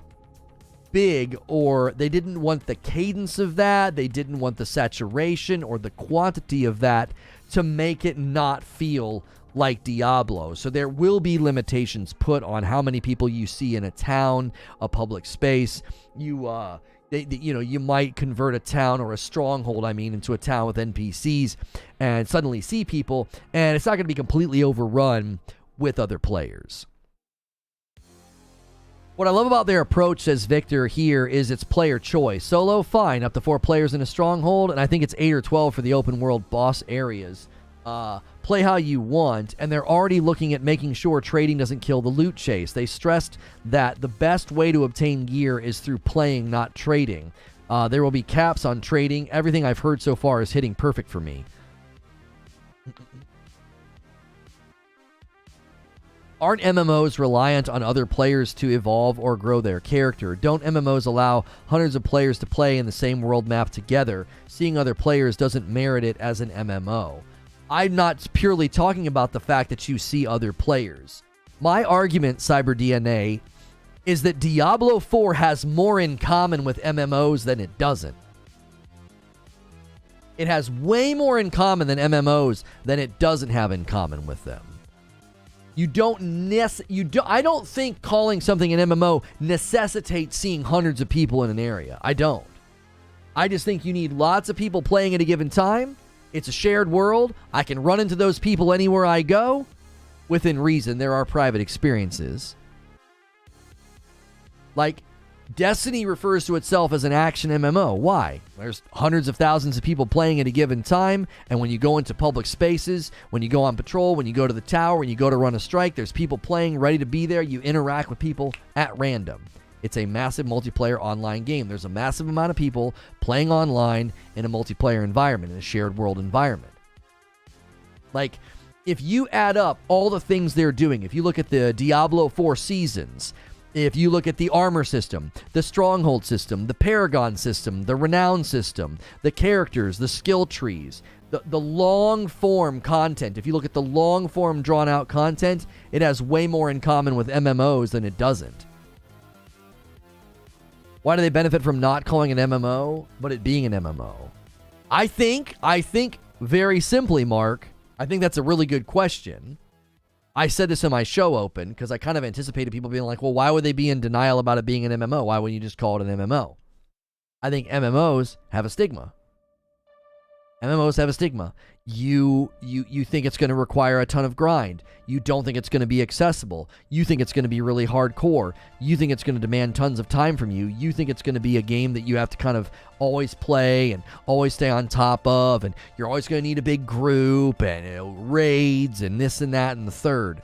big, or they didn't want the cadence of that. They didn't want the saturation or the quantity of that to make it not feel like Diablo. So there will be limitations put on how many people you see in a town, a public space. You might convert a town, or a stronghold, into a town with NPCs, and suddenly see people, and it's not going to be completely overrun with other players. What I love about their approach, says Victor here, is it's player choice. Solo, fine, up to 4 players in a stronghold, and I think it's 8 or 12 for the open world boss areas. Play how you want, and they're already looking at making sure trading doesn't kill the loot chase. They stressed that the best way to obtain gear is through playing, not trading. There will be caps on trading. Everything I've heard so far is hitting perfect for me. Aren't MMOs reliant on other players to evolve or grow their character? Don't MMOs allow hundreds of players to play in the same world map together? Seeing other players doesn't merit it as an MMO. I'm not purely talking about the fact that you see other players. My argument, CyberDNA, is that Diablo 4 has more in common with MMOs than it doesn't. It has way more in common than MMOs than it doesn't have in common with them. I don't think calling something an MMO necessitates seeing hundreds of people in an area. I don't. I just think you need lots of people playing at a given time. It's a shared world. I can run into those people anywhere I go. Within reason, there are private experiences. Like, Destiny refers to itself as an action MMO. Why? There's hundreds of thousands of people playing at a given time, and when you go into public spaces, when you go on patrol, when you go to the tower, when you go to run a strike, there's people playing, ready to be there. You interact with people at random. It's a massive multiplayer online game. There's a massive amount of people playing online in a multiplayer environment, in a shared world environment. Like, if you add up all the things they're doing, if you look at the Diablo 4 seasons, If you look at the armor system, the stronghold system, the paragon system, the renown system, the characters, the skill trees, the long form content, if you look at the long form drawn out content, it has way more in common with MMOs than it doesn't. Why do they benefit from not calling an MMO, but it being an MMO? I think very simply, Mark, I think that's a really good question. I said this in my show open because I kind of anticipated people being like, well, why would they be in denial about it being an MMO? Why wouldn't you just call it an MMO? I think MMOs have a stigma. MMOs have a stigma. You think it's going to require a ton of grind. You don't think it's going to be accessible. You think it's going to be really hardcore. You think it's going to demand tons of time from you. You think it's going to be a game that you have to kind of always play and always stay on top of, and you're always going to need a big group and raids and this and that and the third.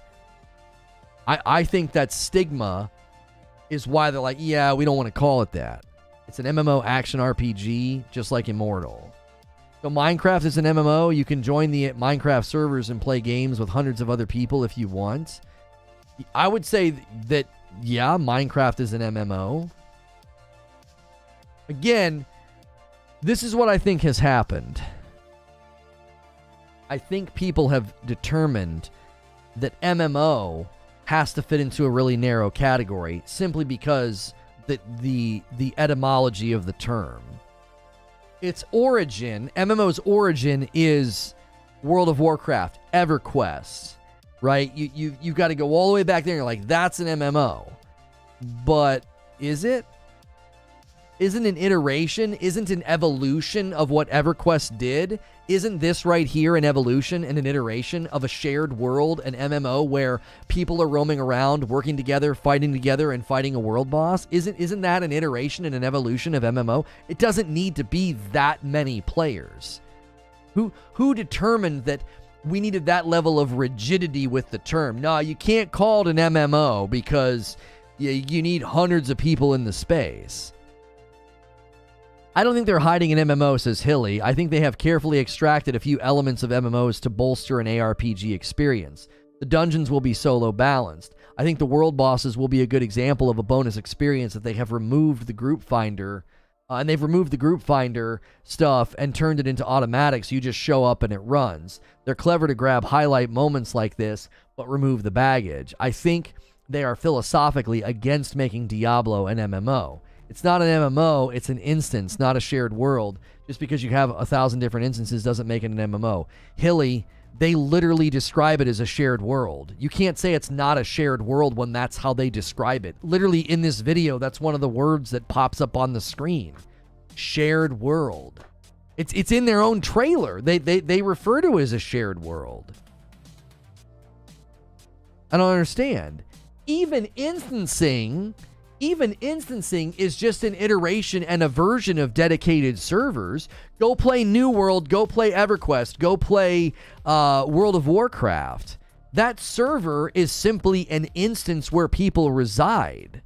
I think that stigma is why they're like, yeah, we don't want to call it that. It's an MMO action RPG, just like Immortal. So Minecraft is an MMO. You can join the Minecraft servers and play games with hundreds of other people if you want. I would say that, yeah, Minecraft is an MMO. Again, this is what I think has happened. I think people have determined that MMO has to fit into a really narrow category simply because the etymology of the term. Its origin, MMO's origin is World of Warcraft, EverQuest, right? You've got to go all the way back there and you're like, that's an MMO. But is it? Isn't an iteration, isn't an evolution of what EverQuest did? Isn't this right here an evolution and an iteration of a shared world, an MMO, where people are roaming around, working together, and fighting a world boss? Isn't that an iteration and an evolution of MMO? It doesn't need to be that many players. Who determined that we needed that level of rigidity with the term? No, you can't call it an MMO because you need hundreds of people in the space. I don't think they're hiding an MMO, says Hilly. I think they have carefully extracted a few elements of MMOs to bolster an ARPG experience. The dungeons will be solo balanced. I think the world bosses will be a good example of a bonus experience that they have removed the group finder, and they've removed the group finder stuff and turned it into automatic, so you just show up and it runs. They're clever to grab highlight moments like this, but remove the baggage. I think they are philosophically against making Diablo an MMO. It's not an MMO, it's an instance, not a shared world. Just because you have 1,000 different instances doesn't make it an MMO. Hilly, they literally describe it as a shared world. You can't say it's not a shared world when that's how they describe it. Literally in this video, that's one of the words that pops up on the screen. Shared world. It's in their own trailer. They refer to it as a shared world. I don't understand. Even instancing is just an iteration and a version of dedicated servers. Go play New World, go play EverQuest, go play World of Warcraft. That server is simply an instance where people reside.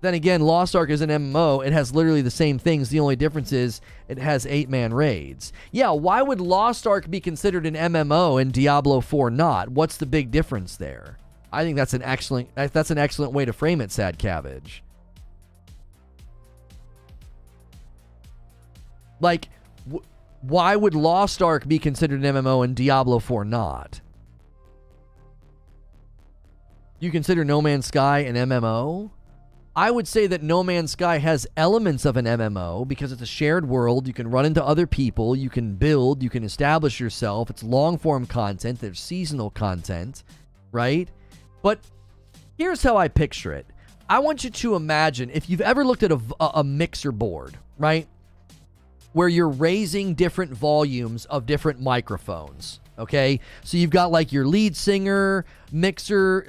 Then again, Lost Ark is an MMO. It has literally the same things. The only difference is it has 8-man raids. Yeah, why would Lost Ark be considered an MMO and Diablo IV not? What's the big difference there? I think that's an excellent way to frame it, Sad Cabbage. Like, why would Lost Ark be considered an MMO and Diablo IV not? You consider No Man's Sky an MMO? I would say that No Man's Sky has elements of an MMO because it's a shared world. You can run into other people. You can build. You can establish yourself. It's long-form content. There's seasonal content, right? But here's how I picture it. I want you to imagine if you've ever looked at a mixer board, right? Where you're raising different volumes of different microphones, okay? So you've got like your lead singer mixer,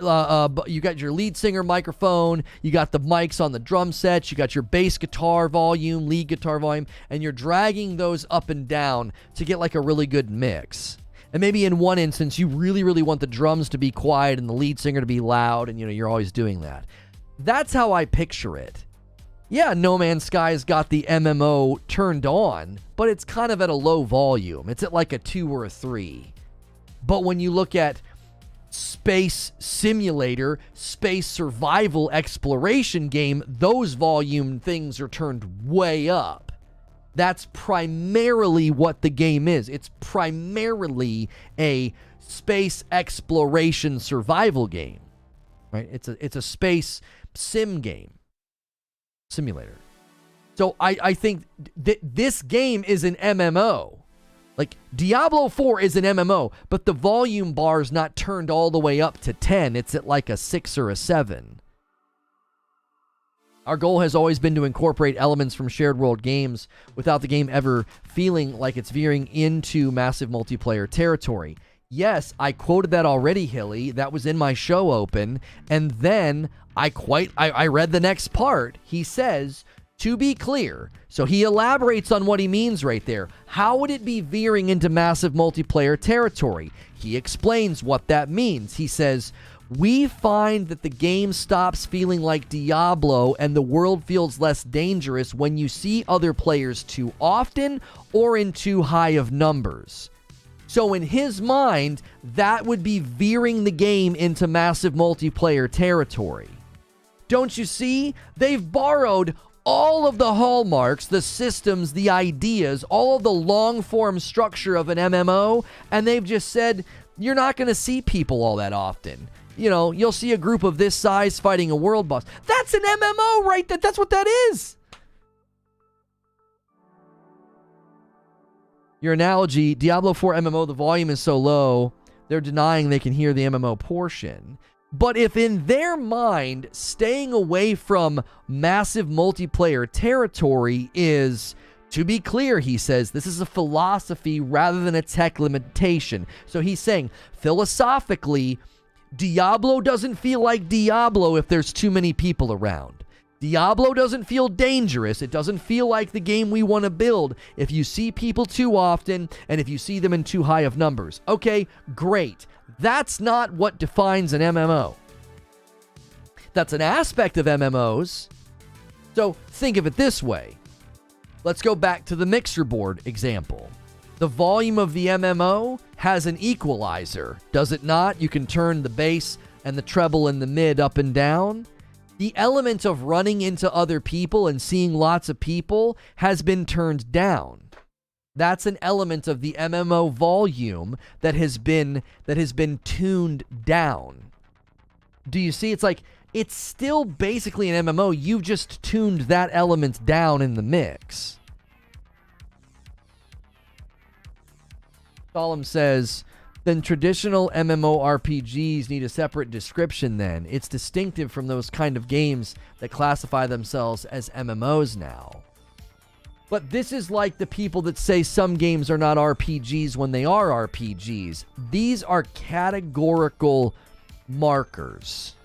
you got your lead singer microphone, you got the mics on the drum sets, you got your bass guitar volume, lead guitar volume, and you're dragging those up and down to get like a really good mix. And maybe in one instance, you really, really want the drums to be quiet and the lead singer to be loud, and you're always doing that. That's how I picture it. Yeah, No Man's Sky's got the MMO turned on, but it's kind of at a low volume. It's at like a 2 or a 3. But when you look at space simulator, space survival exploration game, those volume things are turned way up. That's primarily what the game is. It's primarily a space exploration survival game, right? It's a space sim game, simulator. So I think this game is an MMO. Like, Diablo 4 is an MMO, but the volume bar is not turned all the way up to 10. It's at like a 6 or a 7. Our goal has always been to incorporate elements from shared world games without the game ever feeling like it's veering into massive multiplayer territory. Yes, I quoted that already, Hilly. That was in my show open. And then I read the next part. He says, to be clear, so he elaborates on what he means right there. How would it be veering into massive multiplayer territory? He explains what that means. He says, we find that the game stops feeling like Diablo and the world feels less dangerous when you see other players too often or in too high of numbers. So in his mind, that would be veering the game into massive multiplayer territory. Don't you see? They've borrowed all of the hallmarks, the systems, the ideas, all of the long-form structure of an MMO, and they've just said, you're not going to see people all that often. You know, you'll see a group of this size fighting a world boss. That's an MMO, right? That's what that is. Your analogy, Diablo 4 MMO, the volume is so low, they're denying they can hear the MMO portion. But if in their mind, staying away from massive multiplayer territory is, to be clear, he says, this is a philosophy rather than a tech limitation. So he's saying, philosophically, Diablo doesn't feel like Diablo if there's too many people around. Diablo doesn't feel dangerous. It doesn't feel like the game we want to build if you see people too often and if you see them in too high of numbers. Okay, great. That's not what defines an MMO. That's an aspect of MMOs. So think of it this way. Let's go back to the mixer board example. The volume of the MMO has an equalizer, does it not? You can turn the bass and the treble and the mid up and down. The element of running into other people and seeing lots of people has been turned down. That's an element of the MMO volume that has been tuned down. Do you see? It's like, it's still basically an MMO. You've just tuned that element down in the mix. Solemn says, then traditional MMORPGs need a separate description then. It's distinctive from those kind of games that classify themselves as MMOs now. But this is like the people that say some games are not RPGs when they are RPGs. These are categorical markers.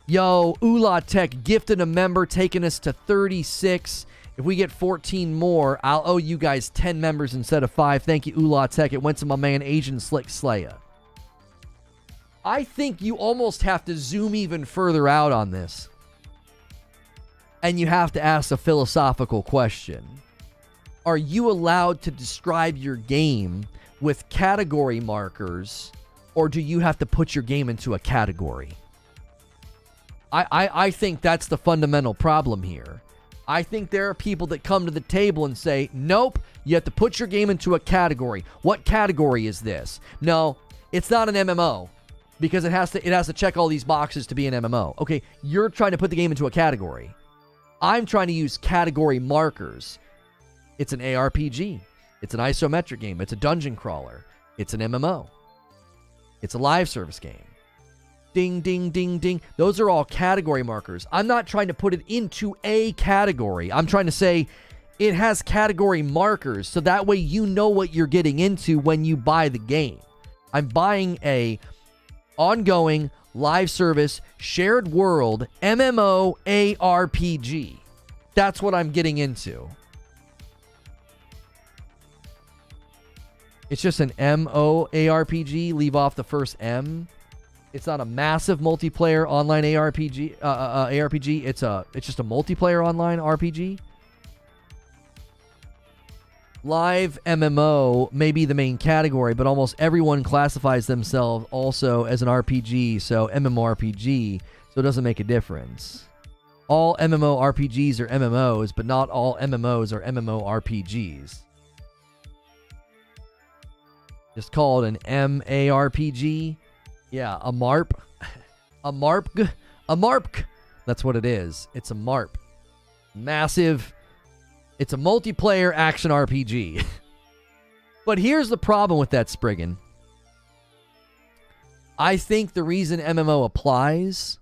Yo, Ula Tech gifted a member, taking us to 36. If we get 14 more, I'll owe you guys 10 members instead of 5. Thank you, Ula Tech. It went to my man, Asian Slick Slaya. I think you almost have to zoom even further out on this. And you have to ask a philosophical question. Are you allowed to describe your game with category markers, or do you have to put your game into a category? I think that's the fundamental problem here. I think there are people that come to the table and say, nope, you have to put your game into a category. What category is this? No, it's not an MMO because it has to check all these boxes to be an MMO. Okay, you're trying to put the game into a category. I'm trying to use category markers. It's an ARPG. It's an isometric game. It's a dungeon crawler. It's an MMO. It's a live service game. Ding, ding, ding, ding. Those are all category markers. I'm not trying to put it into a category. I'm trying to say it has category markers so that way you know what you're getting into when you buy the game. I'm buying a ongoing live service shared world MMO ARPG. That's what I'm getting into. It's just an MO ARPG. Leave off the first M. It's not a massive multiplayer online ARPG. It's just a multiplayer online RPG. Live MMO may be the main category, but almost everyone classifies themselves also as an RPG, so MMORPG, so it doesn't make a difference. All MMORPGs are MMOs, but not all MMOs are MMORPGs. Just call it an MARPG. Yeah, a MARP. A MARP. A MARP. That's what it is. It's a MARP. Massive. It's a multiplayer action RPG. But here's the problem with that, Spriggan. I think the reason MMO applies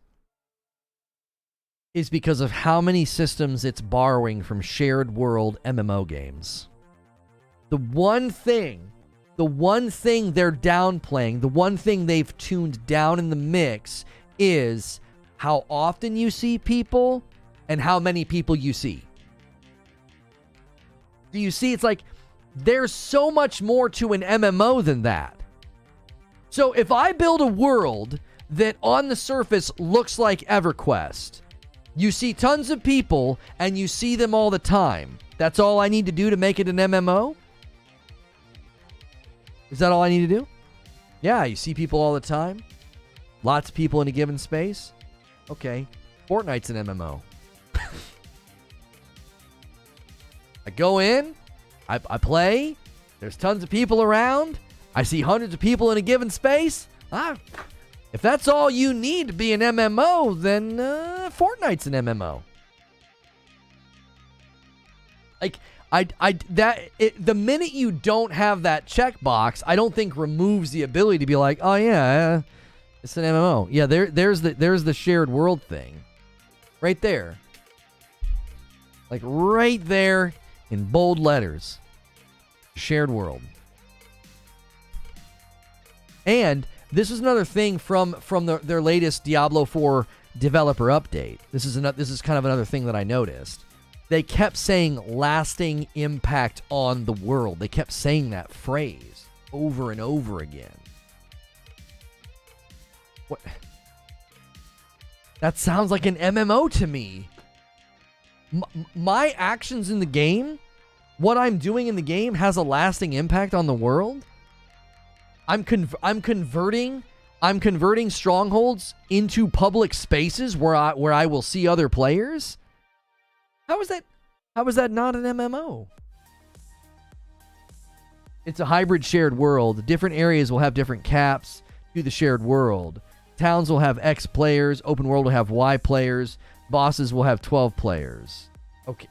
is because of how many systems it's borrowing from shared world MMO games. The one thing they're downplaying, the one thing they've tuned down in the mix is how often you see people and how many people you see. Do you see? It's like there's so much more to an MMO than that. So if I build a world that on the surface looks like EverQuest, you see tons of people and you see them all the time. That's all I need to do to make it an MMO? Is that all I need to do? Yeah, you see people all the time. Lots of people in a given space. Okay, Fortnite's an MMO. I go in, I play, there's tons of people around, I see hundreds of people in a given space. If that's all you need to be an MMO, then Fortnite's an MMO. Like, the minute you don't have that checkbox, I don't think removes the ability to be like, oh yeah, it's an MMO. Yeah, there's the shared world thing, right there, like right there in bold letters, shared world. And this is another thing from their latest Diablo IV developer update. This is kind of another thing that I noticed. They kept saying lasting impact on the world. They kept saying that phrase over and over again. What? That sounds like an MMO to me. My actions in the game, what I'm doing in the game has a lasting impact on the world. I'm converting strongholds into public spaces where I will see other players. How is that not an MMO? It's a hybrid shared world. Different areas will have different caps to the shared world. Towns will have X players. Open world will have Y players. Bosses will have 12 players.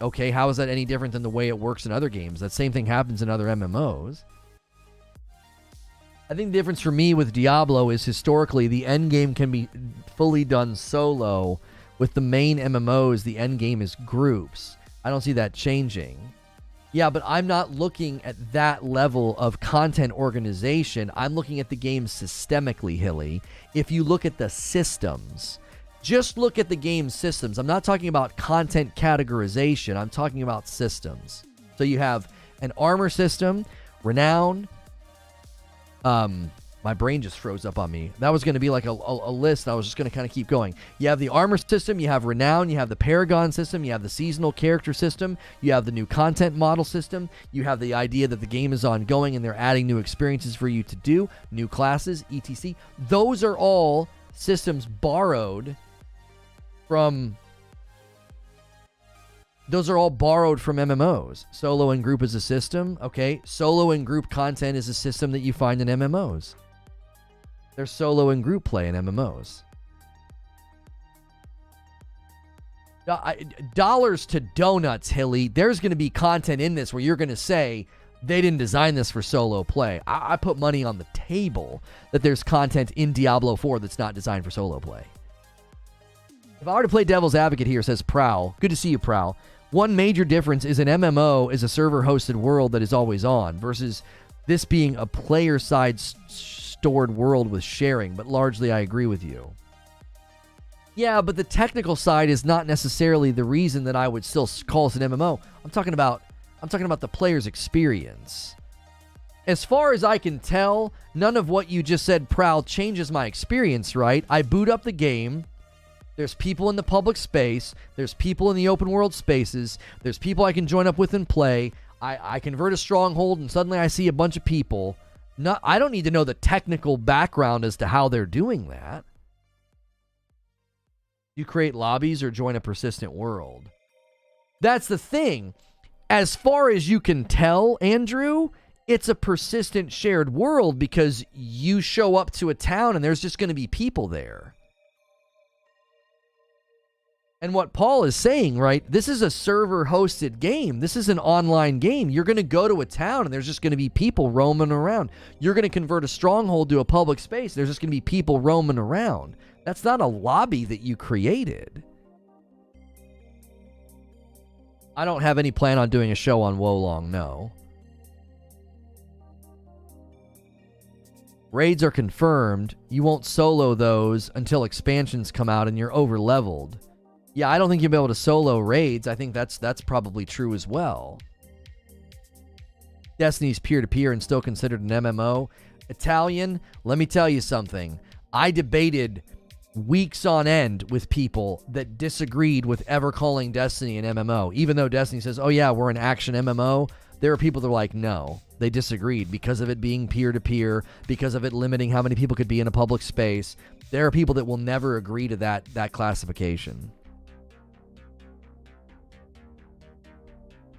Okay, how is that any different than the way it works in other games? That same thing happens in other MMOs. I think the difference for me with Diablo is historically the end game can be fully done solo. With the main MMOs, the end game is groups. I don't see that changing. Yeah, but I'm not looking at that level of content organization. I'm looking at the game systemically, Hilly. If you look at the systems, just look at the game systems. I'm not talking about content categorization. I'm talking about systems. So you have an armor system, renown. My brain just froze up on me. That was going to be like a list. I was just going to kind of keep going. You have the armor system, you have renown, you have the paragon system, you have the seasonal character system, you have the new content model system, you have the idea that the game is ongoing and they're adding new experiences for you to do, new classes, etc. Those are all systems borrowed from... Those are all borrowed from MMOs. Solo and group is a system. Okay, solo and group content is a system that you find in MMOs. There's solo and group play in MMOs. Dollars to donuts, Hilly. There's going to be content in this where you're going to say, they didn't design this for solo play. I put money on the table that there's content in Diablo 4 that's not designed for solo play. If I were to play devil's advocate here, says Prowl. Good to see you, Prowl. One major difference is an MMO is a server-hosted world that is always on versus this being a player-side stored world with sharing, but largely I agree with you. Yeah, but the technical side is not necessarily the reason that I would still call this an MMO. I'm talking about the player's experience. As far as I can tell, none of what you just said, Prowl, changes my experience, right? I boot up the game. There's people in the public space. There's people in the open world spaces. There's people I can join up with and play. I convert a stronghold and suddenly I see a bunch of people. I don't need to know the technical background as to how they're doing that. You create lobbies or join a persistent world. That's the thing. As far as you can tell, Andrew, it's a persistent shared world because you show up to a town and there's just going to be people there. And what Paul is saying, right, this is a server-hosted game. This is an online game. You're going to go to a town and there's just going to be people roaming around. You're going to convert a stronghold to a public space. There's just going to be people roaming around. That's not a lobby that you created. I don't have any plan on doing a show on Wolong, no. Raids are confirmed. You won't solo those until expansions come out and you're over-leveled. Yeah, I don't think you'll be able to solo raids. I think that's probably true as well. Destiny's peer-to-peer and still considered an MMO. Italian, let me tell you something. I debated weeks on end with people that disagreed with ever calling Destiny an MMO. Even though Destiny says, oh yeah, we're an action MMO, there are people that are like, no. They disagreed because of it being peer-to-peer, because of it limiting how many people could be in a public space. There are people that will never agree to that classification.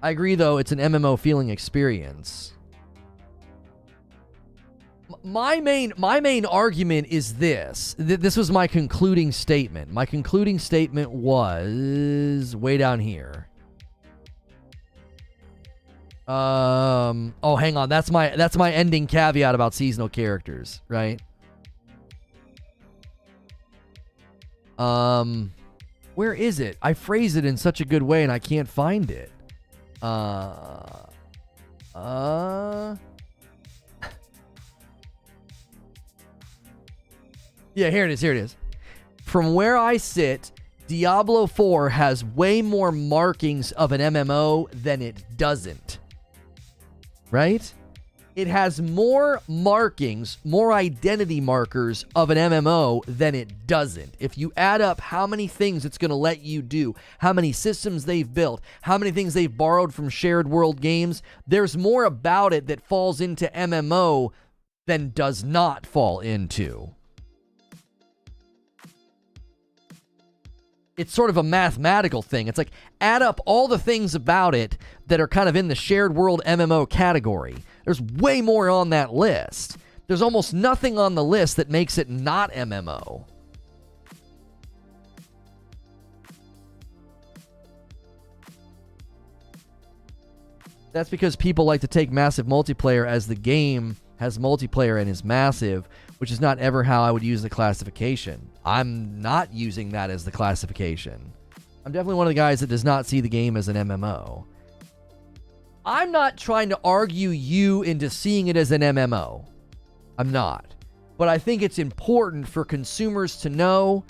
I agree, though, it's an MMO feeling experience. My main argument is this. This was my concluding statement. My concluding statement was way down here. Oh, hang on. That's my ending caveat about seasonal characters, right? Where is it? I phrased it in such a good way and I can't find it. Yeah, here it is. From where I sit, Diablo IV has way more markings of an MMO than it doesn't. Right? It has more markings, more identity markers of an MMO than it doesn't. If you add up how many things it's going to let you do, how many systems they've built, how many things they've borrowed from shared world games, there's more about it that falls into MMO than does not fall into. It's sort of a mathematical thing. It's like add up all the things about it that are kind of in the shared world MMO category. There's way more on that list. There's almost nothing on the list that makes it not MMO. That's because people like to take massive multiplayer as the game has multiplayer and is massive, which is not ever how I would use the classification. I'm not using that as the classification. I'm definitely one of the guys that does not see the game as an MMO. I'm not trying to argue you into seeing it as an MMO. I'm not. But I think it's important for consumers to know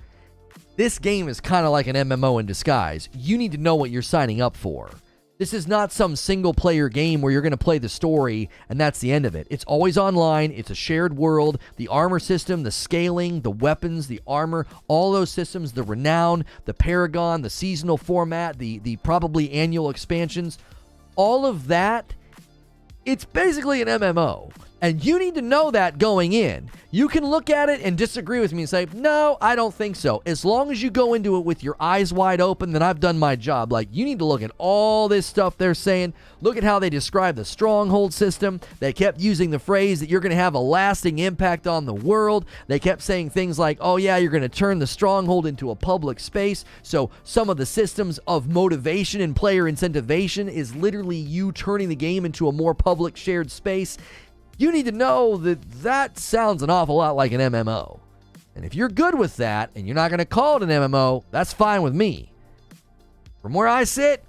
this game is kind of like an MMO in disguise. You need to know what you're signing up for. This is not some single-player game where you're going to play the story and that's the end of it. It's always online. It's a shared world. The armor system, the scaling, the weapons, the armor, all those systems, the renown, the paragon, the seasonal format, the probably annual expansions, all of that, it's basically an MMO. And you need to know that going in. You can look at it and disagree with me and say, no, I don't think so. As long as you go into it with your eyes wide open, then I've done my job. Like, you need to look at all this stuff they're saying. Look at how they describe the Stronghold system. They kept using the phrase that you're going to have a lasting impact on the world. They kept saying things like, oh yeah, you're going to turn the Stronghold into a public space. So some of the systems of motivation and player incentivization is literally you turning the game into a more public shared space. You need to know that that sounds an awful lot like an MMO. And if you're good with that, and you're not going to call it an MMO, that's fine with me. From where I sit,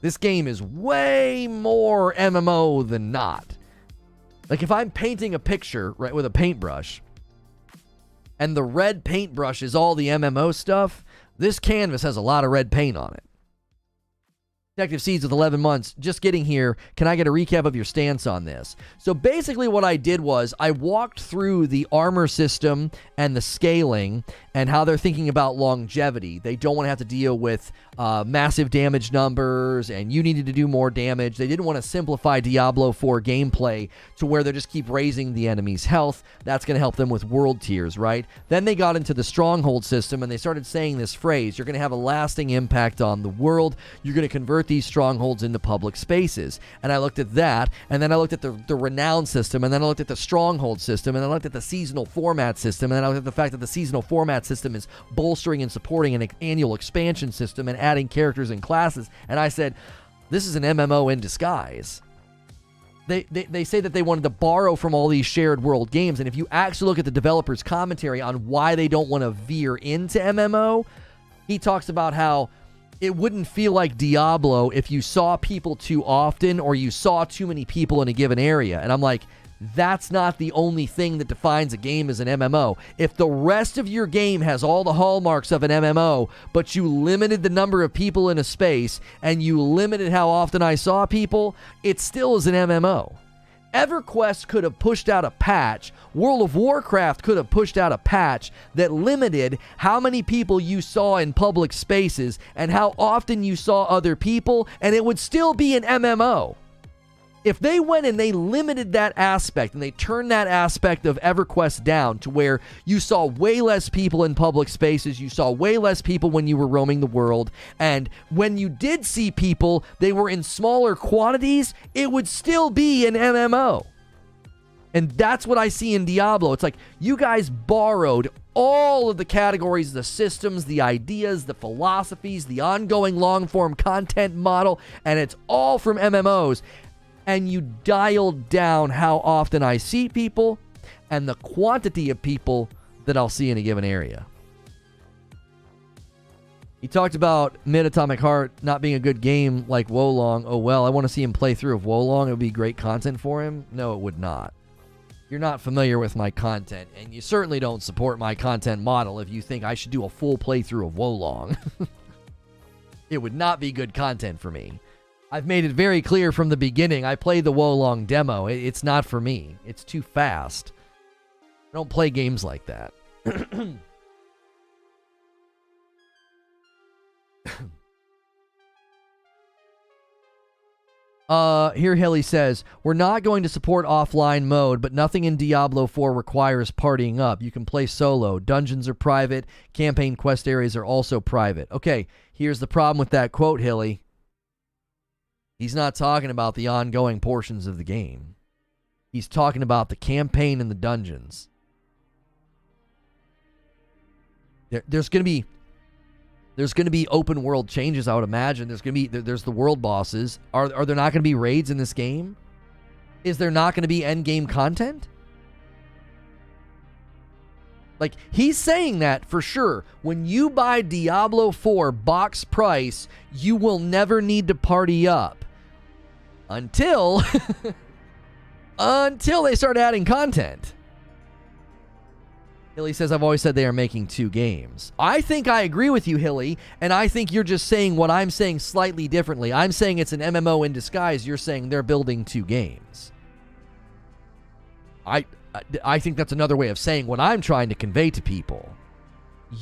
this game is way more MMO than not. Like if I'm painting a picture, right, with a paintbrush, and the red paintbrush is all the MMO stuff, this canvas has a lot of red paint on it. Detective Seeds with 11 months, just getting here. Can I get a recap of your stance on this? So basically what I did was I walked through the armor system and the scaling, and how they're thinking about longevity. They don't want to have to deal with massive damage numbers, and you needed to do more damage. They didn't want to simplify Diablo 4 gameplay to where they just keep raising the enemy's health. That's going to help them with world tiers, right? Then they got into the Stronghold system, and they started saying this phrase: you're going to have a lasting impact on the world. You're going to convert these strongholds into public spaces. And I looked at that, and then I looked at the renown system, and then I looked at the Stronghold system, and then I looked at the seasonal format system, and then I looked at the fact that the seasonal format system is bolstering and supporting an annual expansion system and adding characters and classes. And I said, this is an MMO in disguise. They say that they wanted to borrow from all these shared world games, and if you actually look at the developer's commentary on why they don't want to veer into MMO, he talks about how it wouldn't feel like Diablo if you saw people too often or you saw too many people in a given area. And I'm like, that's not the only thing that defines a game as an MMO. If the rest of your game has all the hallmarks of an MMO, but you limited the number of people in a space and you limited how often I saw people, it still is an MMO. EverQuest could have pushed out a patch. World of Warcraft could have pushed out a patch that limited how many people you saw in public spaces and how often you saw other people, and it would still be an MMO. If they went and they limited that aspect and they turned that aspect of EverQuest down to where you saw way less people in public spaces, you saw way less people when you were roaming the world, and when you did see people, they were in smaller quantities, it would still be an MMO. And that's what I see in Diablo. It's like you guys borrowed all of the categories, the systems, the ideas, the philosophies, the ongoing long-form content model, and it's all from MMOs. And you dialed down how often I see people and the quantity of people that I'll see in a given area. He talked about Mid-Atomic Heart not being a good game like Wolong. Oh, well, I want to see him play through of Wolong. It would be great content for him. No, it would not. You're not familiar with my content, and you certainly don't support my content model if you think I should do a full playthrough of Wolong. It would not be good content for me. I've made it very clear from the beginning. I played the Wolong demo. It's not for me. It's too fast. I don't play games like that. Here Hilly says, we're not going to support offline mode, but nothing in Diablo 4 requires partying up. You can play solo. Dungeons are private. Campaign quest areas are also private. Okay, here's the problem with that quote, Hilly. He's not talking about the ongoing portions of the game. He's talking about the campaign and the dungeons. There's going to be open world changes, I would imagine. There's the world bosses. Are there not going to be raids in this game? Is there not going to be end game content? Like, he's saying that for sure. When you buy Diablo 4 box price, you will never need to party up. Until they start adding content. Hilly says, I've always said they are making 2 games. I think I agree with you, Hilly, and I think you're just saying what I'm saying slightly differently. I'm saying it's an MMO in disguise. You're saying they're building 2 games. I think that's another way of saying what I'm trying to convey to people.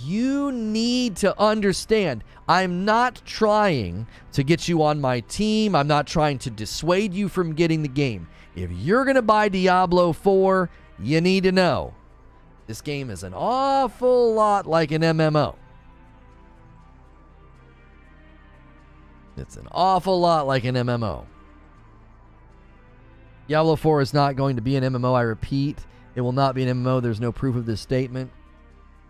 You need to understand, I'm not trying to get you on my team. I'm not trying to dissuade you from getting the game. If you're going to buy Diablo 4, you need to know this game is an awful lot like an MMO. It's an awful lot like an MMO. Diablo 4 is not going to be an MMO, I repeat. It will not be an MMO. There's no proof of this statement.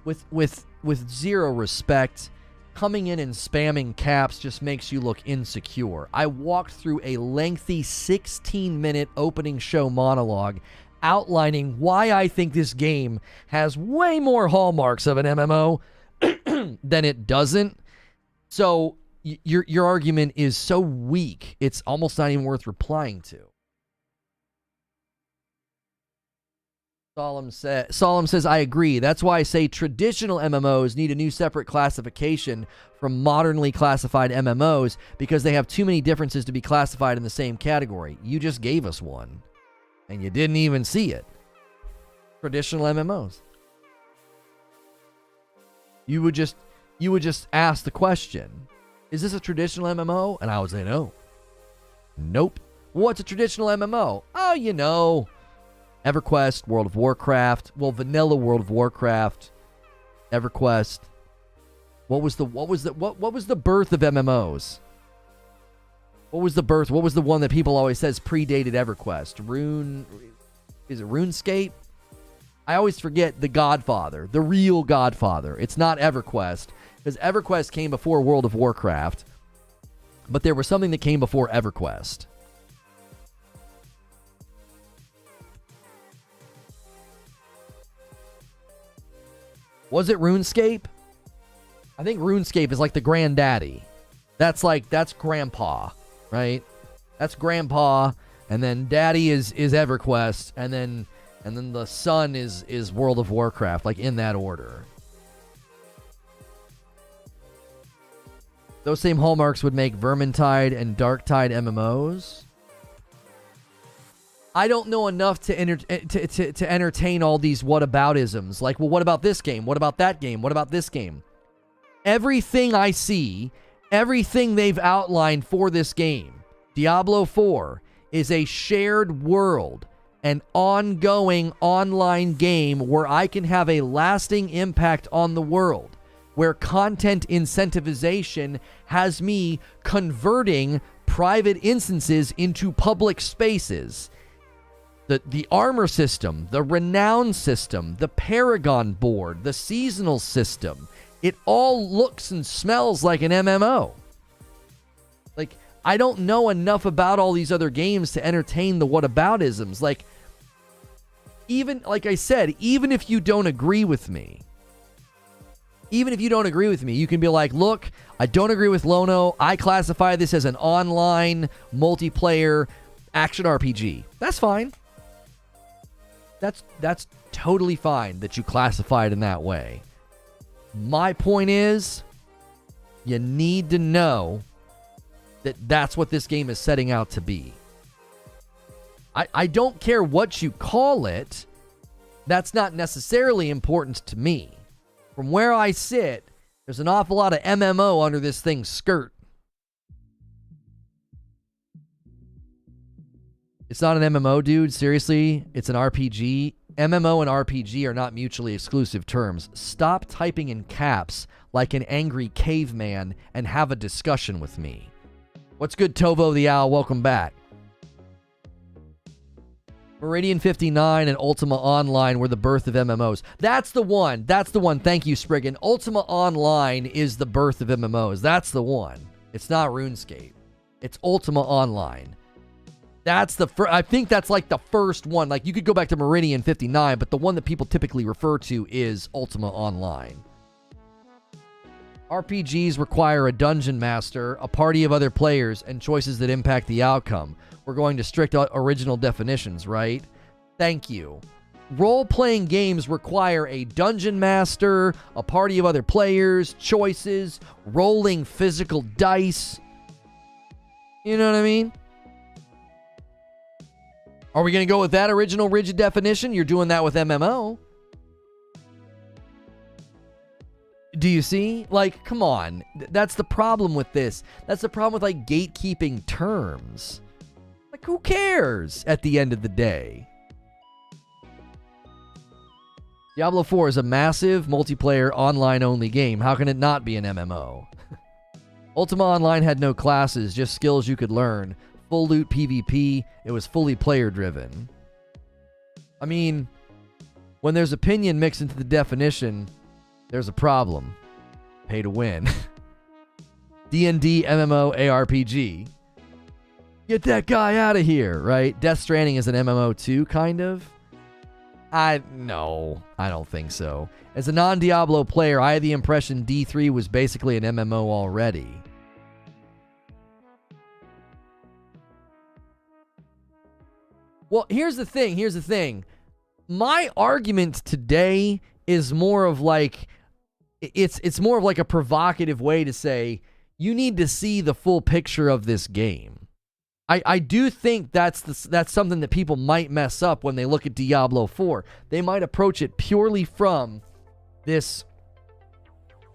With zero respect, coming in and spamming caps just makes you look insecure. I walked through a lengthy 16-minute opening show monologue outlining why I think this game has way more hallmarks of an MMO than it doesn't. So your argument is so weak, it's almost not even worth replying to. Solemn says, I agree. That's why I say traditional MMOs need a new separate classification from modernly classified MMOs because they have too many differences to be classified in the same category. You just gave us one, and you didn't even see it. Traditional MMOs. You would just ask the question, is this a traditional MMO? And I would say no. Nope. What's a traditional MMO? Oh, you know, EverQuest, World of Warcraft, well, vanilla World of Warcraft, EverQuest. What was the birth of MMOs? What was the birth? What was the one that people always says predated EverQuest? Is it RuneScape? I always forget the Godfather, the real Godfather. It's not EverQuest, because EverQuest came before World of Warcraft, but there was something that came before EverQuest. Was it RuneScape? I think RuneScape is like the granddaddy. That's grandpa, right? That's grandpa, and then daddy is EverQuest, and then the son is World of Warcraft, like in that order. Those same hallmarks would make Vermintide and Darktide MMOs. I don't know enough to entertain all these whataboutisms. Like, well, what about this game? What about that game? What about this game? Everything I see, everything they've outlined for this game, Diablo IV, is a shared world, an ongoing online game where I can have a lasting impact on the world, where content incentivization has me converting private instances into public spaces. The armor system, the renown system, the Paragon board, the seasonal system, it all looks and smells like an MMO. Like, I don't know enough about all these other games to entertain the whataboutisms. Like, even, like I said, even if you don't agree with me, you can be like, look, I don't agree with Lono. I classify this as an online multiplayer action RPG. That's fine. That's totally fine that you classify it in that way. My point is, you need to know that that's what this game is setting out to be. I don't care what you call it. That's not necessarily important to me. From where I sit, there's an awful lot of MMO under this thing's skirt. It's not an MMO, dude. Seriously, it's an RPG. MMO and RPG are not mutually exclusive terms. Stop typing in caps like an angry caveman and have a discussion with me. What's good, Tovo the Owl? Welcome back. Meridian 59 and Ultima Online were the birth of MMOs. That's the one. Thank you, Spriggan. Ultima Online is the birth of MMOs. That's the one. It's not RuneScape. It's Ultima Online. That's the first. I think that's like the first one. Like, you could go back to Meridian 59, but the one that people typically refer to is Ultima Online. RPGs require a dungeon master, a party of other players, and choices that impact the outcome. We're going to strict original definitions, right? Thank you. Role-playing games require a dungeon master, a party of other players, choices, rolling physical dice. You know what I mean? Are we going to go with that original rigid definition? You're doing that with MMO. Do you see? Like, come on. That's the problem with this. That's the problem with, like, gatekeeping terms. Like, who cares at the end of the day? Diablo IV is a massive multiplayer online-only game. How can it not be an MMO? Ultima Online had no classes, just skills you could learn. Full loot PvP. It was fully player-driven. I mean, when there's opinion mixed into the definition, there's a problem. Pay to win. D&D MMO ARPG. Get that guy out of here, right? Death Stranding is an MMO too, kind of. No, I don't think so. As a non-Diablo player, I had the impression D3 was basically an MMO already. Well, here's the thing. My argument today is more of like, it's more of like a provocative way to say, you need to see the full picture of this game. I do think that's something that people might mess up when they look at Diablo 4. They might approach it purely from this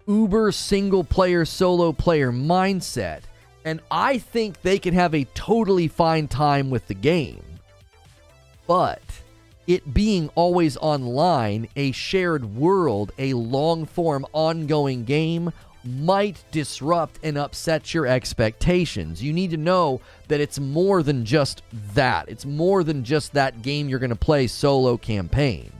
uber single-player, solo-player mindset. And I think they can have a totally fine time with the game. But it being always online, a shared world, a long-form ongoing game might disrupt and upset your expectations. You need to know that it's more than just that. It's more than just that game you're going to play solo campaign.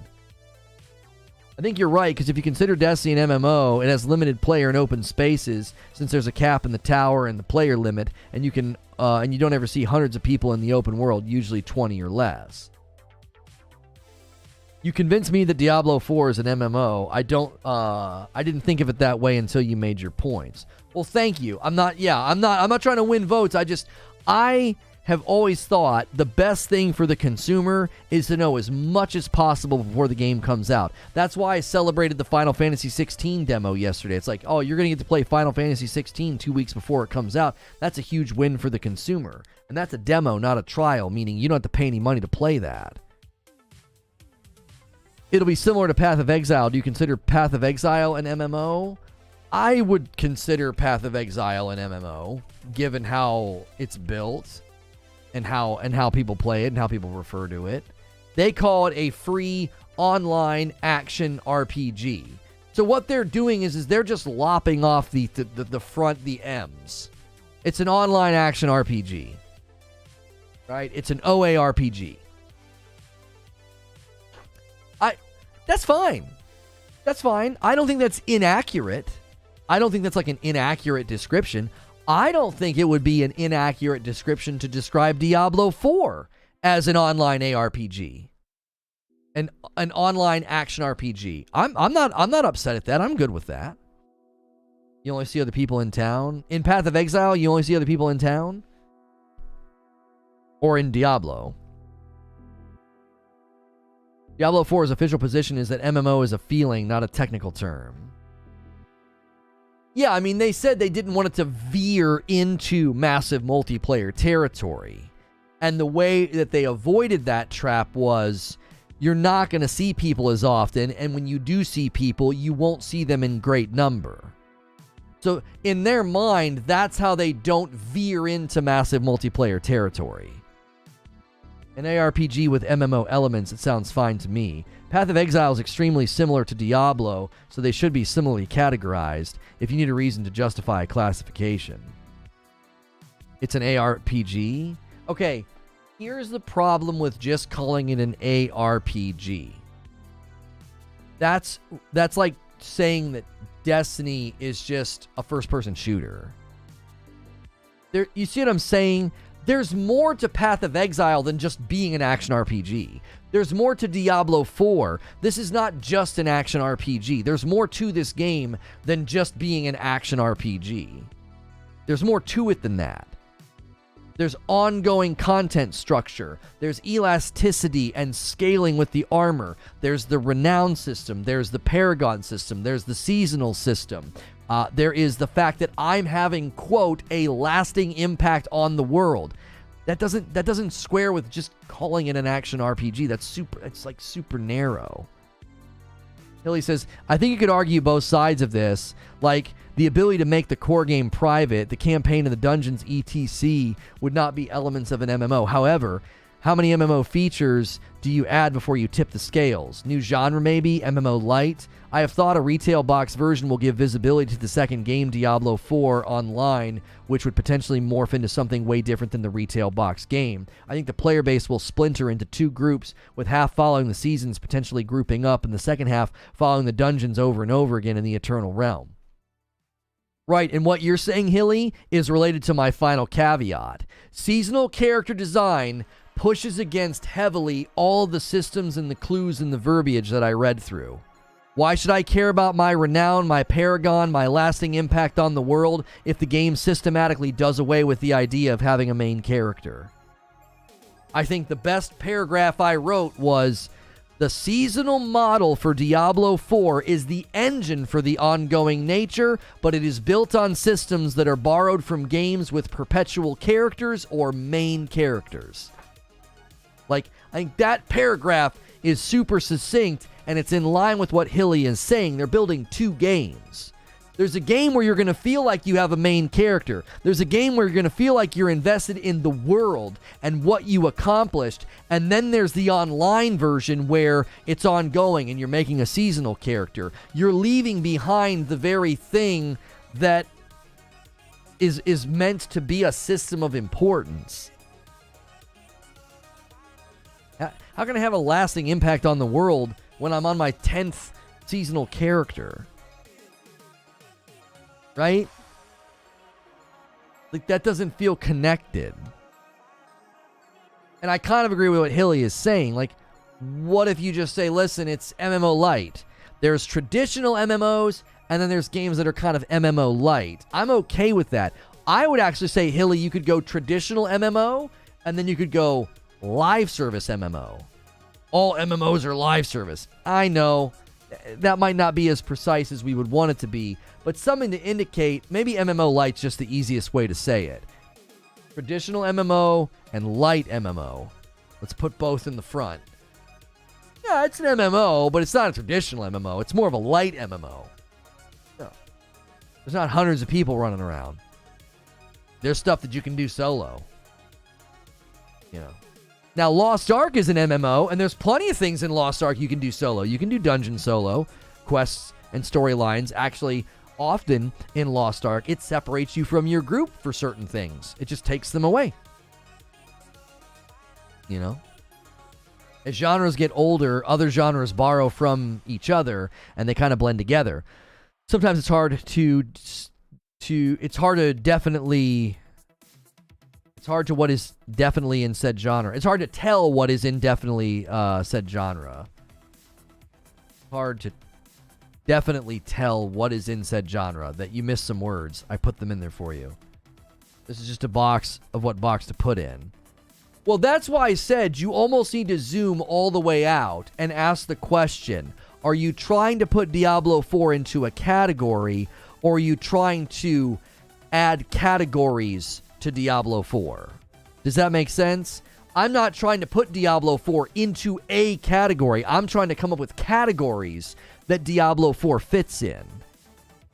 I think you're right, because if you consider Destiny an MMO, it has limited player and open spaces, since there's a cap in the tower and the player limit, and you can and you don't ever see hundreds of people in the open world, usually 20 or less. You convinced me that Diablo IV is an MMO. I didn't think of it that way until you made your points. Well, thank you. I'm not trying to win votes. I have always thought the best thing for the consumer is to know as much as possible before the game comes out. That's why I celebrated the Final Fantasy 16 demo yesterday. It's like, oh, you're going to get to play Final Fantasy 16 2 weeks before it comes out. That's a huge win for the consumer. And that's a demo, not a trial, meaning you don't have to pay any money to play that. It'll be similar to Path of Exile. Do you consider Path of Exile an MMO? I would consider Path of Exile an MMO, given how it's built and how people play it and how people refer to it. They call it a free online action RPG. So what they're doing is they're just lopping off the M's. It's an online action RPG. Right? It's an OA RPG. That's fine. That's fine. I don't think that's inaccurate. I don't think that's like an inaccurate description. I don't think it would be an inaccurate description to describe Diablo IV as an online ARPG. An online action RPG. I'm not upset at that. I'm good with that. You only see other people in town. In Path of Exile, you only see other people in town. Or in Diablo. Diablo 4's official position is that MMO is a feeling, not a technical term. Yeah, I mean, they said they didn't want it to veer into massive multiplayer territory. And the way that they avoided that trap was you're not going to see people as often, and when you do see people, you won't see them in great number. So in their mind, that's how they don't veer into massive multiplayer territory. An ARPG with MMO elements, it sounds fine to me. Path of Exile is extremely similar to Diablo, so they should be similarly categorized if you need a reason to justify a classification. It's an ARPG? Okay, here's the problem with just calling it an ARPG. That's like saying that Destiny is just a first-person shooter. You see what I'm saying? There's more to Path of Exile than just being an action RPG. There's more to Diablo 4. This is not just an action RPG. There's more to this game than just being an action RPG. There's more to it than that. There's ongoing content structure. There's elasticity and scaling with the armor. There's the renown system. There's the paragon system. There's the seasonal system. There is the fact that I'm having, quote, a lasting impact on the world. That doesn't square with just calling it an action RPG. It's like super narrow. Hilly says, I think you could argue both sides of this, like the ability to make the core game private, the campaign and the dungeons etc. would not be elements of an MMO. However, how many MMO features do you add before you tip the scales? New genre maybe? MMO light? I have thought a retail box version will give visibility to the second game, Diablo IV Online, which would potentially morph into something way different than the retail box game. I think the player base will splinter into two groups, with half following the seasons potentially grouping up, and the second half following the dungeons over and over again in the Eternal Realm. Right, and what you're saying, Hilly, is related to my final caveat. Seasonal character design pushes against heavily all the systems and the clues and the verbiage that I read through. Why should I care about my renown, my paragon, my lasting impact on the world if the game systematically does away with the idea of having a main character? I think the best paragraph I wrote was, the seasonal model for Diablo 4 is the engine for the ongoing nature, but it is built on systems that are borrowed from games with perpetual characters or main characters. Like, I think that paragraph is super succinct, and it's in line with what Hilly is saying. They're building two games. There's a game where you're going to feel like you have a main character. There's a game where you're going to feel like you're invested in the world and what you accomplished. And then there's the online version where it's ongoing and you're making a seasonal character. You're leaving behind the very thing that is meant to be a system of importance. How can I have a lasting impact on the world when I'm on my 10th seasonal character? Right? Like, that doesn't feel connected. And I kind of agree with what Hilly is saying. Like, what if you just say, listen, it's MMO light. There's traditional MMOs, and then there's games that are kind of MMO light. I'm okay with that. I would actually say, Hilly, you could go traditional MMO, and then you could go live service MMO. All MMOs are live service. I know that might not be as precise as we would want it to be, but something to indicate maybe MMO light's just the easiest way to say it. Traditional MMO and light MMO. Let's put both in the front. Yeah, it's an MMO, but it's not a traditional MMO. It's more of a light MMO. No. There's not hundreds of people running around. There's stuff that you can do solo. You know. Now, Lost Ark is an MMO, and there's plenty of things in Lost Ark you can do solo. You can do dungeon solo, quests, and storylines. Actually, often in Lost Ark, it separates you from your group for certain things. It just takes them away. You know? As genres get older, other genres borrow from each other, and they kind of blend together. Sometimes it's hard to what is definitely in said genre. It's hard to tell what is in definitely said genre. Hard to definitely tell what is in said genre. That you missed some words. I put them in there for you. This is just a box of what box to put in. Well, that's why I said you almost need to zoom all the way out and ask the question, are you trying to put Diablo 4 into a category, or are you trying to add categories to Diablo 4? Does that make sense? I'm not trying to put Diablo 4 into a category. I'm trying to come up with categories that Diablo 4 fits in.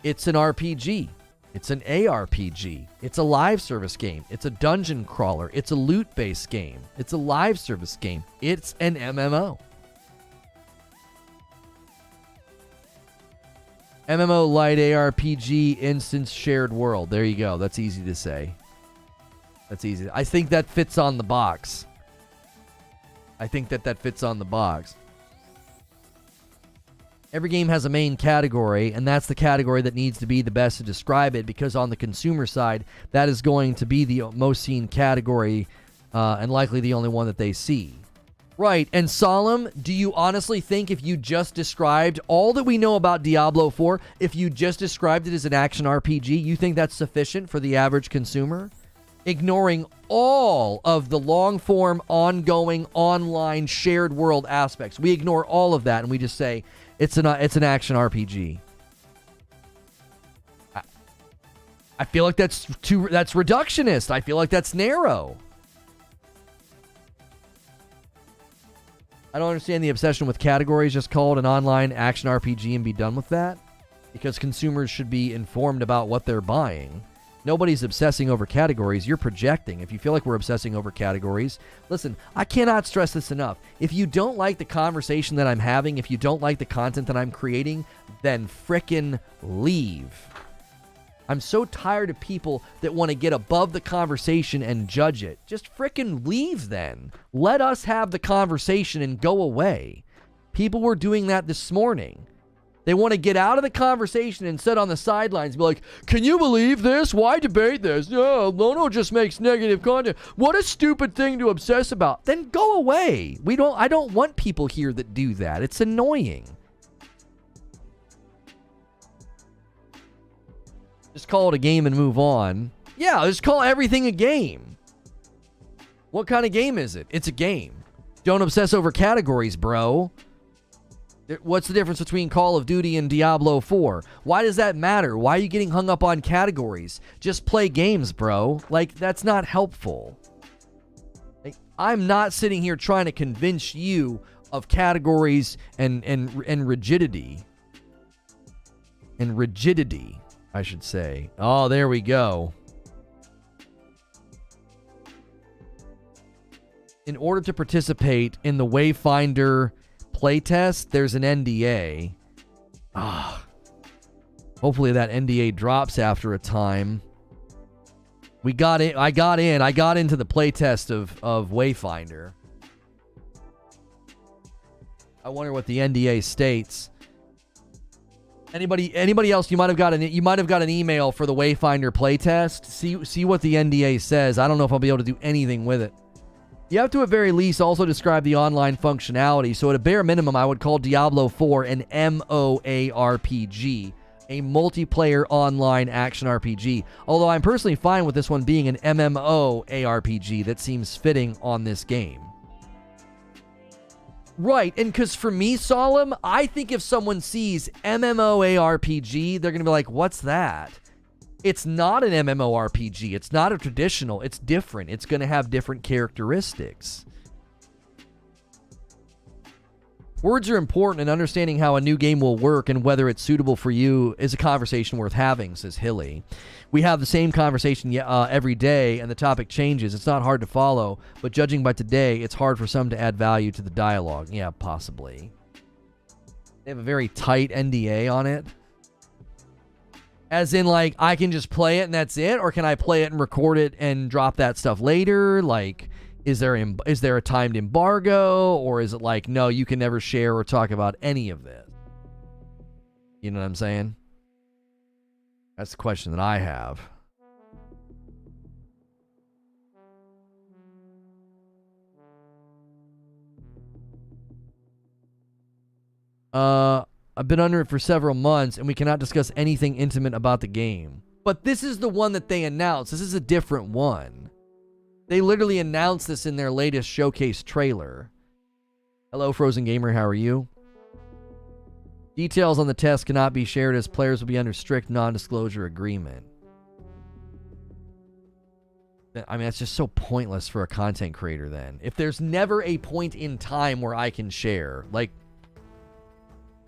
It's an RPG. It's an ARPG. It's a live service game. It's a dungeon crawler. It's a loot-based game. It's a live service game. It's an MMO. MMO light ARPG instance shared world. There you go. That's easy to say. That's easy. I think that fits on the box. I think that fits on the box. Every game has a main category, and that's the category that needs to be the best to describe it, because on the consumer side, that is going to be the most seen category, and likely the only one that they see. Right, and Solemn, do you honestly think if you just described all that we know about Diablo 4, if you just described it as an action RPG, you think that's sufficient for the average consumer? Ignoring all of the long-form, ongoing, online, shared world aspects. We ignore all of that, and we just say, it's an action RPG. I feel like that's reductionist. I feel like that's narrow. I don't understand the obsession with categories. Just call it an online action RPG and be done with that. Because consumers should be informed about what they're buying. Nobody's obsessing over categories. You're projecting. If you feel like we're obsessing over categories, listen, I cannot stress this enough. If you don't like the conversation that I'm having, if you don't like the content that I'm creating, then frickin' leave. I'm so tired of people that want to get above the conversation and judge it. Just frickin' leave then. Let us have the conversation and go away. People were doing that this morning. They want to get out of the conversation and sit on the sidelines and be like, can you believe this? Why debate this? No, Lono just makes negative content. What a stupid thing to obsess about. Then go away. I don't want people here that do that. It's annoying. Just call it a game and move on. Yeah, just call everything a game. What kind of game is it? It's a game. Don't obsess over categories, bro. What's the difference between Call of Duty and Diablo 4? Why does that matter? Why are you getting hung up on categories? Just play games, bro. Like, that's not helpful. Like, I'm not sitting here trying to convince you of categories and rigidity. And rigidity. I should say. Oh, there we go. In order to participate in the Wayfinder playtest, there's an NDA. Hopefully that NDA drops after a time. We got it. I got into the playtest of Wayfinder. I wonder what the NDA states. Anybody else? You might have got an email for the Wayfinder playtest. See what the NDA says. I don't know if I'll be able to do anything with it. You have to at very least also describe the online functionality. So at a bare minimum, I would call Diablo IV an MMORPG, a multiplayer online action RPG. Although I'm personally fine with this one being an MMORPG that seems fitting on this game. Right, and because for me, Solemn, I think if someone sees MMORPG, they're going to be like, what's that? It's not an MMORPG. It's not a traditional. It's different. It's going to have different characteristics. Words are important, and understanding how a new game will work and whether it's suitable for you is a conversation worth having, says Hilly. We have the same conversation every day, and the topic changes. It's not hard to follow, but judging by today, it's hard for some to add value to the dialogue. Yeah, possibly. They have a very tight NDA on it. As in, like, I can just play it and that's it? Or can I play it and record it and drop that stuff later? Like, is there a timed embargo? Or is it like, no, you can never share or talk about any of this? You know what I'm saying? That's the question that I have. I've been under it for several months, and we cannot discuss anything intimate about the game. But this is the one that they announced. This is a different one. They literally announced this in their latest showcase trailer. Hello, Frozen Gamer. How are you? Details on the test cannot be shared as players will be under strict non-disclosure agreement. I mean, that's just so pointless for a content creator then. If there's never a point in time where I can share, like,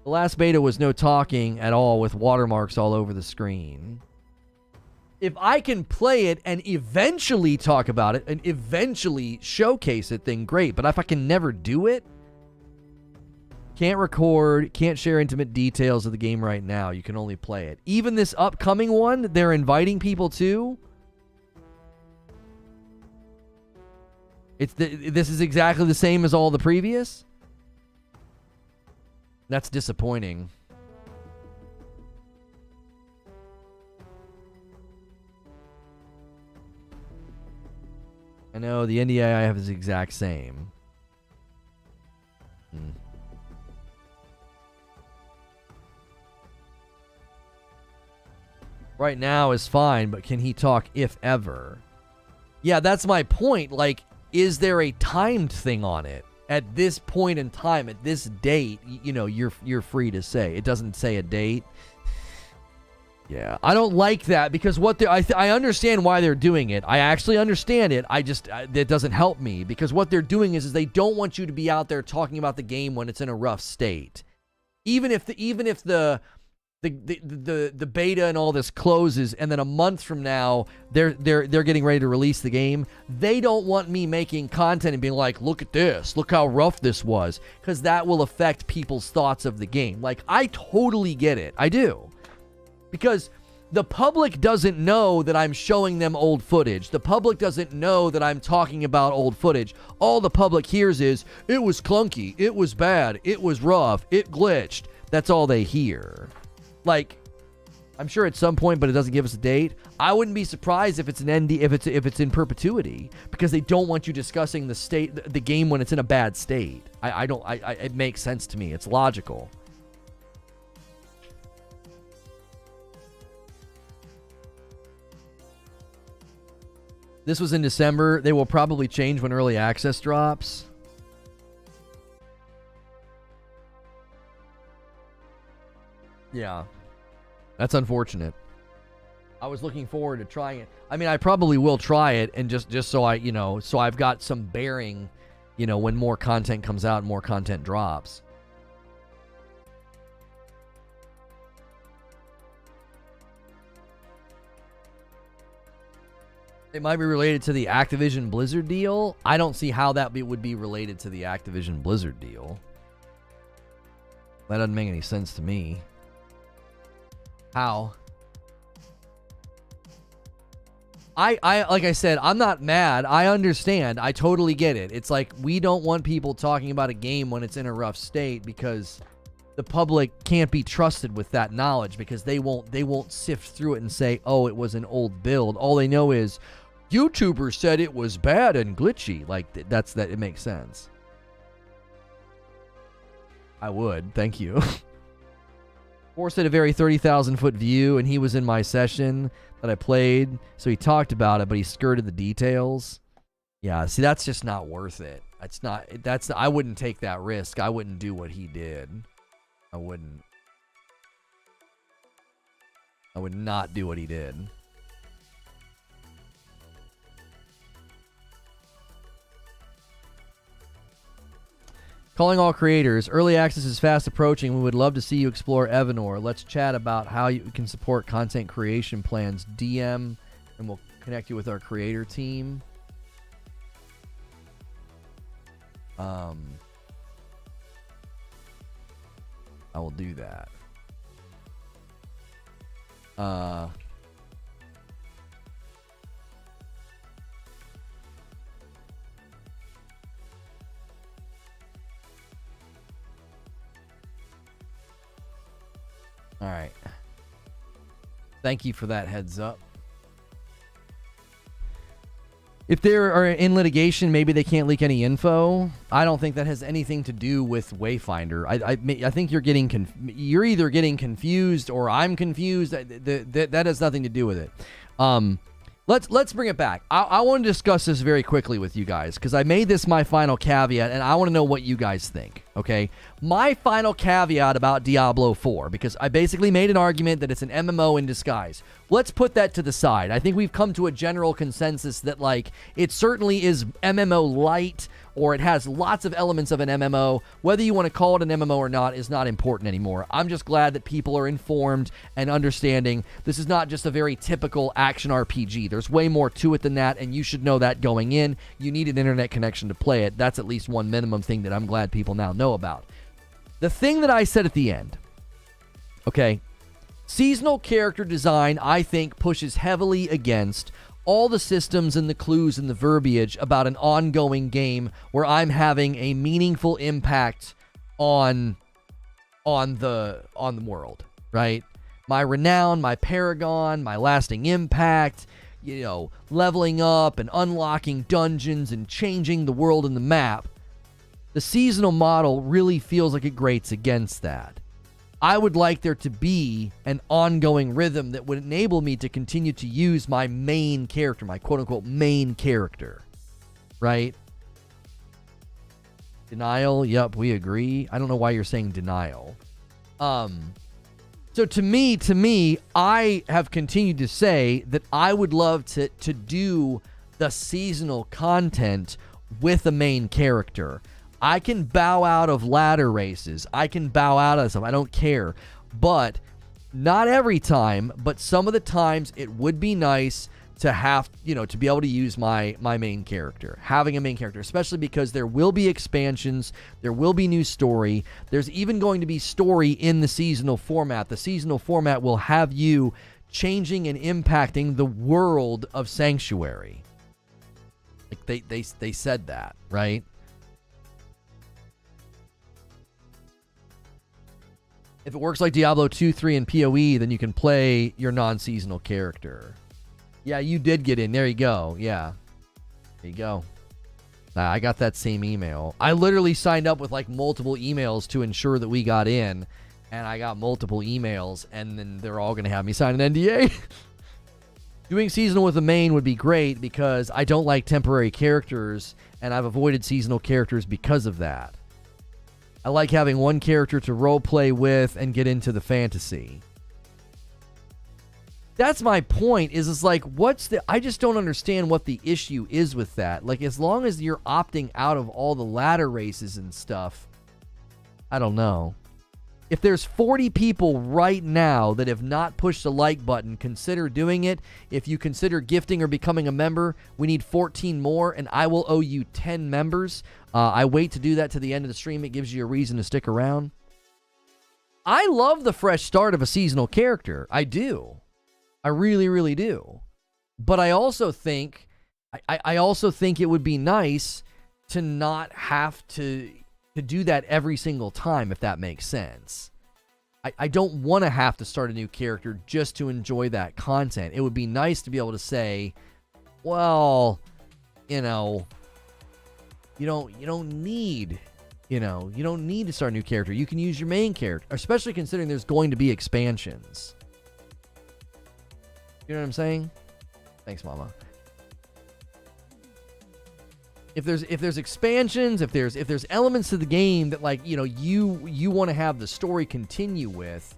the last beta was no talking at all with watermarks all over the screen. If I can play it and eventually talk about it and eventually showcase it, then great. But if I can never do it, can't record, can't share intimate details of the game right now. You can only play it. Even this upcoming one, they're inviting people to. This is exactly the same as all the previous. That's disappointing. I know the NDA I have is the exact same. Right now is fine, but can he talk if ever? Yeah, that's my point. Like, is there a timed thing on it? At this point in time, at this date, you know, you're free to say. It doesn't say a date. Yeah, I don't like that because I understand why they're doing it. I actually understand it. It doesn't help me because what they're doing is they don't want you to be out there talking about the game when it's in a rough state. Even if the beta and all this closes and then a month from now they're getting ready to release the game, they don't want me making content and being like, look at this, look how rough this was, because that will affect people's thoughts of the game. Like, I totally get it. I do. Because the public doesn't know that I'm showing them old footage. The public doesn't know that I'm talking about old footage. All the public hears is, it was clunky, it was bad, it was rough, it glitched. That's all they hear. Like, I'm sure at some point, but it doesn't give us a date. I wouldn't be surprised if it's an ND, if it's in perpetuity, because they don't want you discussing the game when it's in a bad state. It makes sense to me. It's logical. This was in December. They will probably change when early access drops. Yeah. That's unfortunate. I was looking forward to trying it. I mean, I probably will try it, and just so so I've got some bearing, when more content comes out and more content drops. It might be related to the Activision Blizzard deal. I don't see how that would be related to the Activision Blizzard deal. That doesn't make any sense to me. How? I like I said, I'm not mad. I understand. I totally get it. It's like we don't want people talking about a game when it's in a rough state because the public can't be trusted with that knowledge because they won't sift through it and say, "Oh, it was an old build." All they know is YouTubers said it was bad and glitchy. Like that's that. It makes sense. I would. Thank you. Forced at a very 30,000-foot view, and he was in my session that I played, so he talked about it, but he skirted the details. Yeah, see, that's just not worth it. It's not. That's. I wouldn't take that risk. I wouldn't do what he did. I wouldn't. I would not do what he did. Calling all creators. Early access is fast approaching. We would love to see you explore Evanor. Let's chat about how you can support content creation plans. DM, and we'll connect you with our creator team. I will do that. All right. Thank you for that heads up. If they are in litigation, maybe they can't leak any info. I don't think that has anything to do with Wayfinder. I think you're either getting confused or I'm confused. That has nothing to do with it. Let's bring it back. I want to discuss this very quickly with you guys because I made this my final caveat, and I want to know what you guys think. Okay, my final caveat about Diablo IV, because I basically made an argument that it's an MMO in disguise. Let's put that to the side. I think we've come to a general consensus that, like, it certainly is MMO light, or it has lots of elements of an MMO. Whether you want to call it an MMO or not is not important anymore. I'm just glad that people are informed and understanding this is not just a very typical action RPG. There's way more to it than that, and you should know that going in. You need an internet connection to play it. That's at least one minimum thing that I'm glad people now know about. The thing that I said at the end, okay, seasonal character design, I think, pushes heavily against all the systems and the clues and the verbiage about an ongoing game where I'm having a meaningful impact on the world, right? My renown, my paragon, my lasting impact, you know, leveling up and unlocking dungeons and changing the world and the map. The seasonal model really feels like it grates against that. I would like there to be an ongoing rhythm that would enable me to continue to use my main character, my quote-unquote main character, right? Denial, yep, we agree. I don't know why you're saying denial. So to me, I have continued to say that I would love to do the seasonal content with a main character. I can bow out of ladder races. I can bow out of them. I don't care. But not every time, but some of the times it would be nice to have, you know, to be able to use my main character. Having a main character, especially because there will be expansions, there will be new story. There's even going to be story in the seasonal format. The seasonal format will have you changing and impacting the world of Sanctuary. Like they said that, right? If it works like Diablo 2, 3, and PoE, then you can play your non-seasonal character. Yeah, you did get in. There you go. Yeah. There you go. I got that same email. I literally signed up with like multiple emails to ensure that we got in, and I got multiple emails, and then they're all going to have me sign an NDA. Doing seasonal with a main would be great because I don't like temporary characters, and I've avoided seasonal characters because of that. I like having one character to roleplay with and get into the fantasy. That's my point, is like, I just don't understand what the issue is with that. Like, as long as you're opting out of all the ladder races and stuff, I don't know. If there's 40 people right now that have not pushed the like button, consider doing it. If you consider gifting or becoming a member, we need 14 more, and I will owe you 10 members. I wait to do that to the end of the stream. It gives you a reason to stick around. I love the fresh start of a seasonal character. I do. I really, really do. But I also think it would be nice to not have to do that every single time, if that makes sense. I don't want to have to start a new character just to enjoy that content. It would be nice to be able to say, well, you don't need to start a new character. You can use your main character, especially considering there's going to be expansions. You know what I'm saying? Thanks, Mama. If there's expansions, if there's elements to the game that, like, you want to have the story continue with,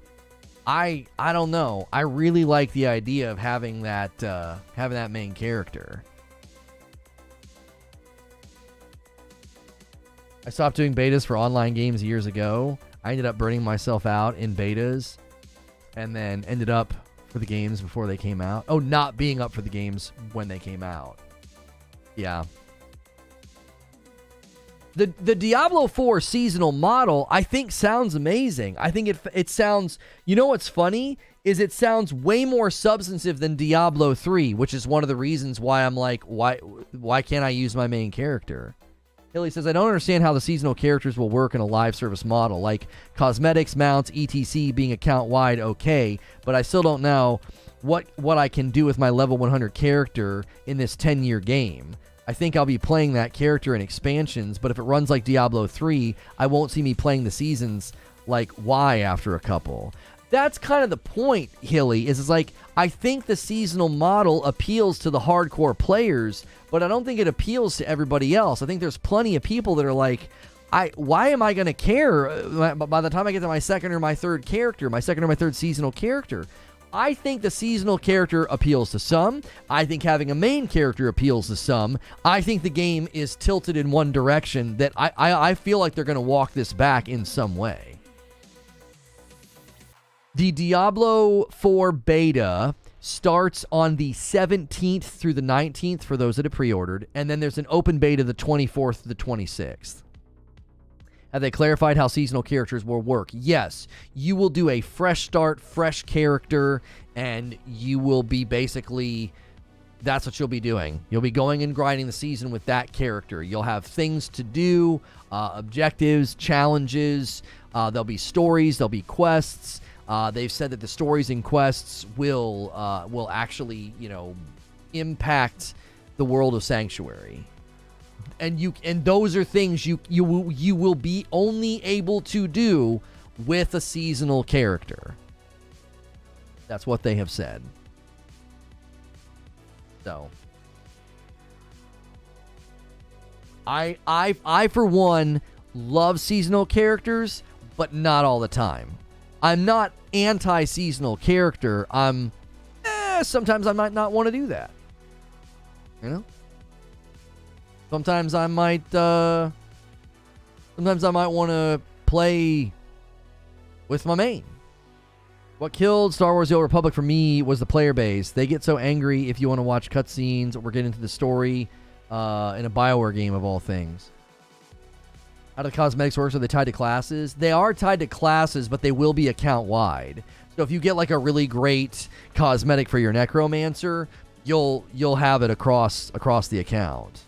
I don't know. I really like the idea of having that main character. I stopped doing betas for online games years ago. I ended up burning myself out in betas, and then ended up for the games before they came out. Oh, not being up for the games when they came out. Yeah. The Diablo IV seasonal model, I think, sounds amazing. I think it sounds... You know what's funny? Is it sounds way more substantive than Diablo 3, which is one of the reasons why I'm like, why can't I use my main character? Hilly says, I don't understand how the seasonal characters will work in a live service model. Like cosmetics, mounts, etc. being account-wide, okay, but I still don't know what I can do with my level 100 character in this 10-year game. I think I'll be playing that character in expansions, but if it runs like Diablo 3, I won't see me playing the seasons like Y after a couple. That's kind of the point, Hilly, is like, I think the seasonal model appeals to the hardcore players, but I don't think it appeals to everybody else. I think there's plenty of people that are like, why am I going to care by the time I get to my second or my third seasonal character? I think the seasonal character appeals to some. I think having a main character appeals to some. I think the game is tilted in one direction that I feel like they're going to walk this back in some way. The Diablo 4 beta starts on the 17th through the 19th for those that have pre-ordered, and then there's an open beta the 24th to the 26th. Have they clarified how seasonal characters will work? Yes. You will do a fresh start, fresh character, and you will be basically... That's what you'll be doing. You'll be going and grinding the season with that character. You'll have things to do, objectives, challenges. There'll be stories. There'll be quests. They've said that the stories and quests will actually, impact the world of Sanctuary. And those are things you will be only able to do with a seasonal character. That's what they have said. So I for one love seasonal characters, but not all the time. I'm not anti-seasonal character. Sometimes I might not want to do that. Sometimes I might want to play with my main. What killed Star Wars The Old Republic for me was the player base. They get so angry if you want to watch cutscenes or get into the story in a BioWare game of all things. How do the cosmetics work? Are they tied to classes? They are tied to classes, but they will be account-wide. So if you get like a really great cosmetic for your Necromancer, you'll have it across the account.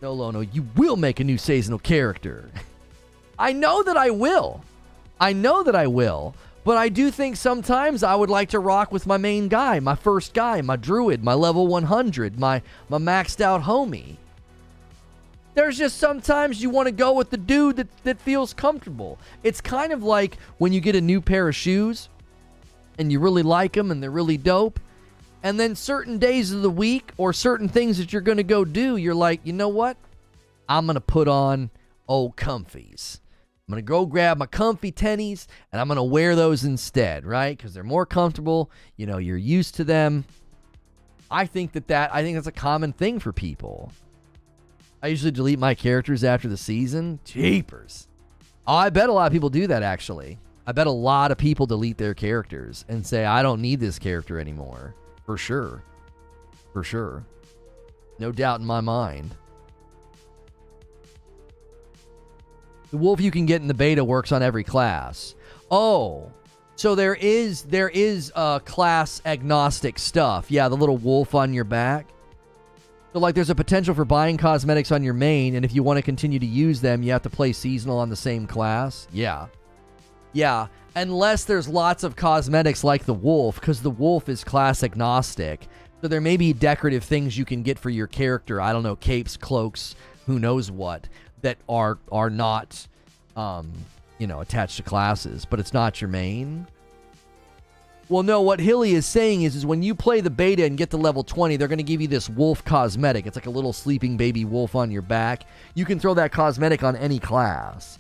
No, Lono, you will make a new seasonal character. I know that I will. But I do think sometimes I would like to rock with my main guy, my first guy, my druid, my level 100, my maxed out homie. There's just sometimes you want to go with the dude that feels comfortable. It's kind of like when you get a new pair of shoes and you really like them and they're really dope. And then certain days of the week or certain things that you're going to go do, you're like, you know what? I'm going to put on old comfies. I'm going to go grab my comfy tennies and I'm going to wear those instead, right? Because they're more comfortable. You're used to them. I think that's a common thing for people. I usually delete my characters after the season. Jeepers. Oh, I bet a lot of people do that, actually. I bet a lot of people delete their characters and say, I don't need this character anymore. For sure. For sure. No doubt in my mind. The wolf you can get in the beta works on every class. Oh, so there is class agnostic stuff. Yeah, the little wolf on your back. So, like, there's a potential for buying cosmetics on your main, and if you want to continue to use them, you have to play seasonal on the same class. Yeah. Yeah, unless there's lots of cosmetics like the wolf, because the wolf is class agnostic. So there may be decorative things you can get for your character. I don't know, capes, cloaks, who knows what, that are not, attached to classes, but it's not your main. Well, no, what Hilly is saying is when you play the beta and get to level 20, they're going to give you this wolf cosmetic. It's like a little sleeping baby wolf on your back. You can throw that cosmetic on any class.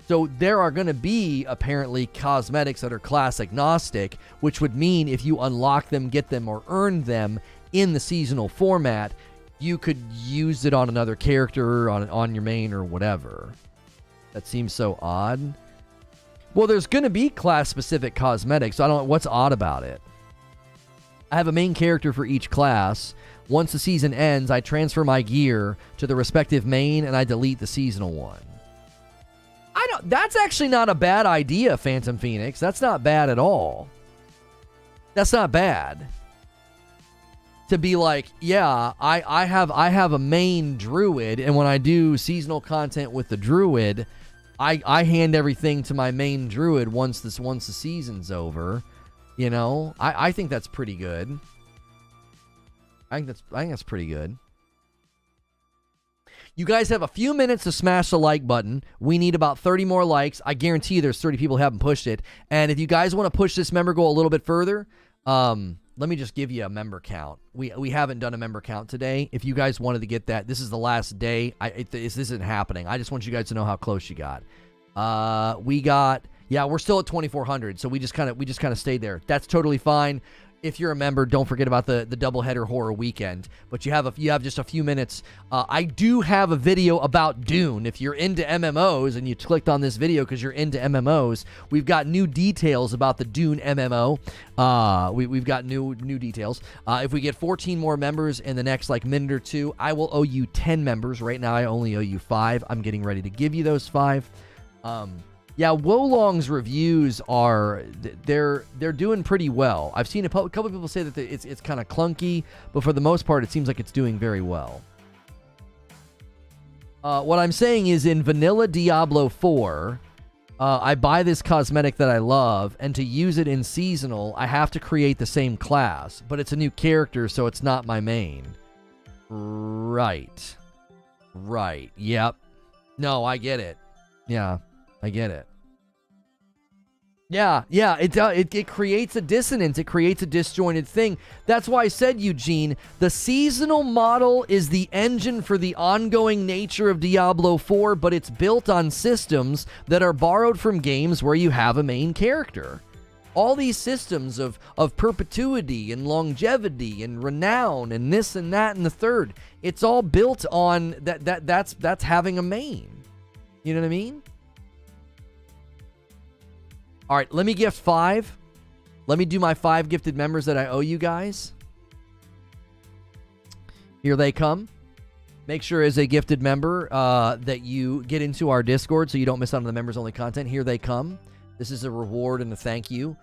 So there are going to be, apparently, cosmetics that are class agnostic, which would mean if you unlock them, get them, or earn them in the seasonal format, you could use it on another character, on your main, or whatever. That seems so odd. Well, there's going to be class-specific cosmetics. So I don't know what's odd about it. I have a main character for each class. Once the season ends, I transfer my gear to the respective main, and I delete the seasonal one. That's actually not a bad idea, Phantom Phoenix. That's not bad at all. That's not bad. To be like, yeah, I have a main druid, and when I do seasonal content with the druid, I hand everything to my main druid once the season's over. You know, I think that's pretty good. I think that's pretty good. You guys have a few minutes to smash the like button. We need about 30 more likes. I guarantee you there's 30 people who haven't pushed it. And if you guys want to push this member goal a little bit further, let me just give you a member count. We haven't done a member count today. If you guys wanted to get that, this is the last day. This isn't happening. I just want you guys to know how close you got. We're still at 2,400, so we just kind of stayed there. That's totally fine. If you're a member, don't forget about the doubleheader horror weekend. But you have just a few minutes. I do have a video about Dune. If you're into MMOs and you clicked on this video because you're into MMOs, we've got new details about the Dune MMO. We've got new details. If we get 14 more members in the next minute or two, I will owe you 10 members. Right now, I only owe you 5. I'm getting ready to give you those 5. Yeah, Wolong's reviews they're doing pretty well. I've seen a couple of people say that it's kind of clunky, but for the most part, it seems like it's doing very well. What I'm saying is in vanilla Diablo 4, I buy this cosmetic that I love, and to use it in seasonal, I have to create the same class, but it's a new character, so it's not my main. Right. Yep. No, I get it. Yeah. I get it. Yeah, it creates a dissonance. It creates a disjointed thing. That's why I said, Eugene, the seasonal model is the engine for the ongoing nature of Diablo 4, but it's built on systems that are borrowed from games where you have a main character. All these systems of perpetuity and longevity and renown and this and that and the third, it's all built on that's having a main. You know what I mean? All right, let me gift 5. Let me do my 5 gifted members that I owe you guys. Here they come. Make sure as a gifted member that you get into our Discord so you don't miss out on the members-only content. Here they come. This is a reward and a thank you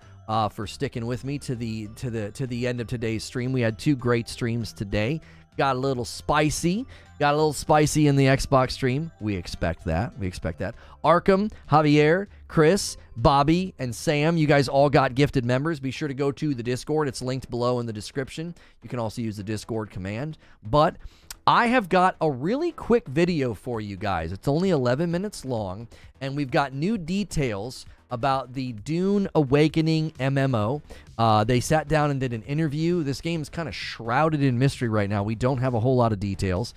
for sticking with me to the end of today's stream. We had 2 great streams today. Got a little spicy in the Xbox stream. We expect that. Arkham, Javier, Chris, Bobby, and Sam, you guys all got gifted members. Be sure to go to the Discord. It's linked below in the description. You can also use the Discord command. But I have got a really quick video for you guys. It's only 11 minutes long, and we've got new details about the Dune Awakening MMO. They sat down and did an interview. This game's kind of shrouded in mystery right now. We don't have a whole lot of details.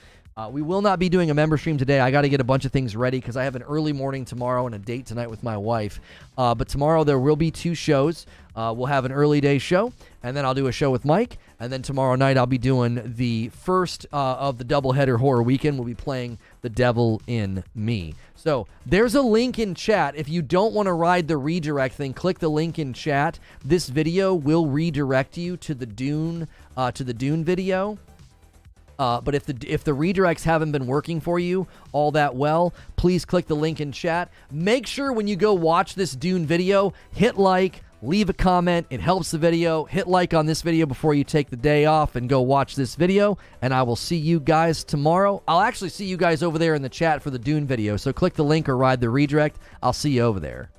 We will not be doing a member stream today. I got to get a bunch of things ready because I have an early morning tomorrow and a date tonight with my wife. But tomorrow there will be 2 shows. We'll have an early day show, and then I'll do a show with Mike, and then tomorrow night I'll be doing the first of the doubleheader horror weekend. We'll be playing The Devil in Me. So there's a link in chat. If you don't want to ride the redirect thing, click the link in chat. This video will redirect you to the Dune video. But if the redirects haven't been working for you all that well, please click the link in chat. Make sure when you go watch this Dune video, hit like, leave a comment. It helps the video. Hit like on this video before you take the day off and go watch this video. And I will see you guys tomorrow. I'll actually see you guys over there in the chat for the Dune video. So click the link or ride the redirect. I'll see you over there.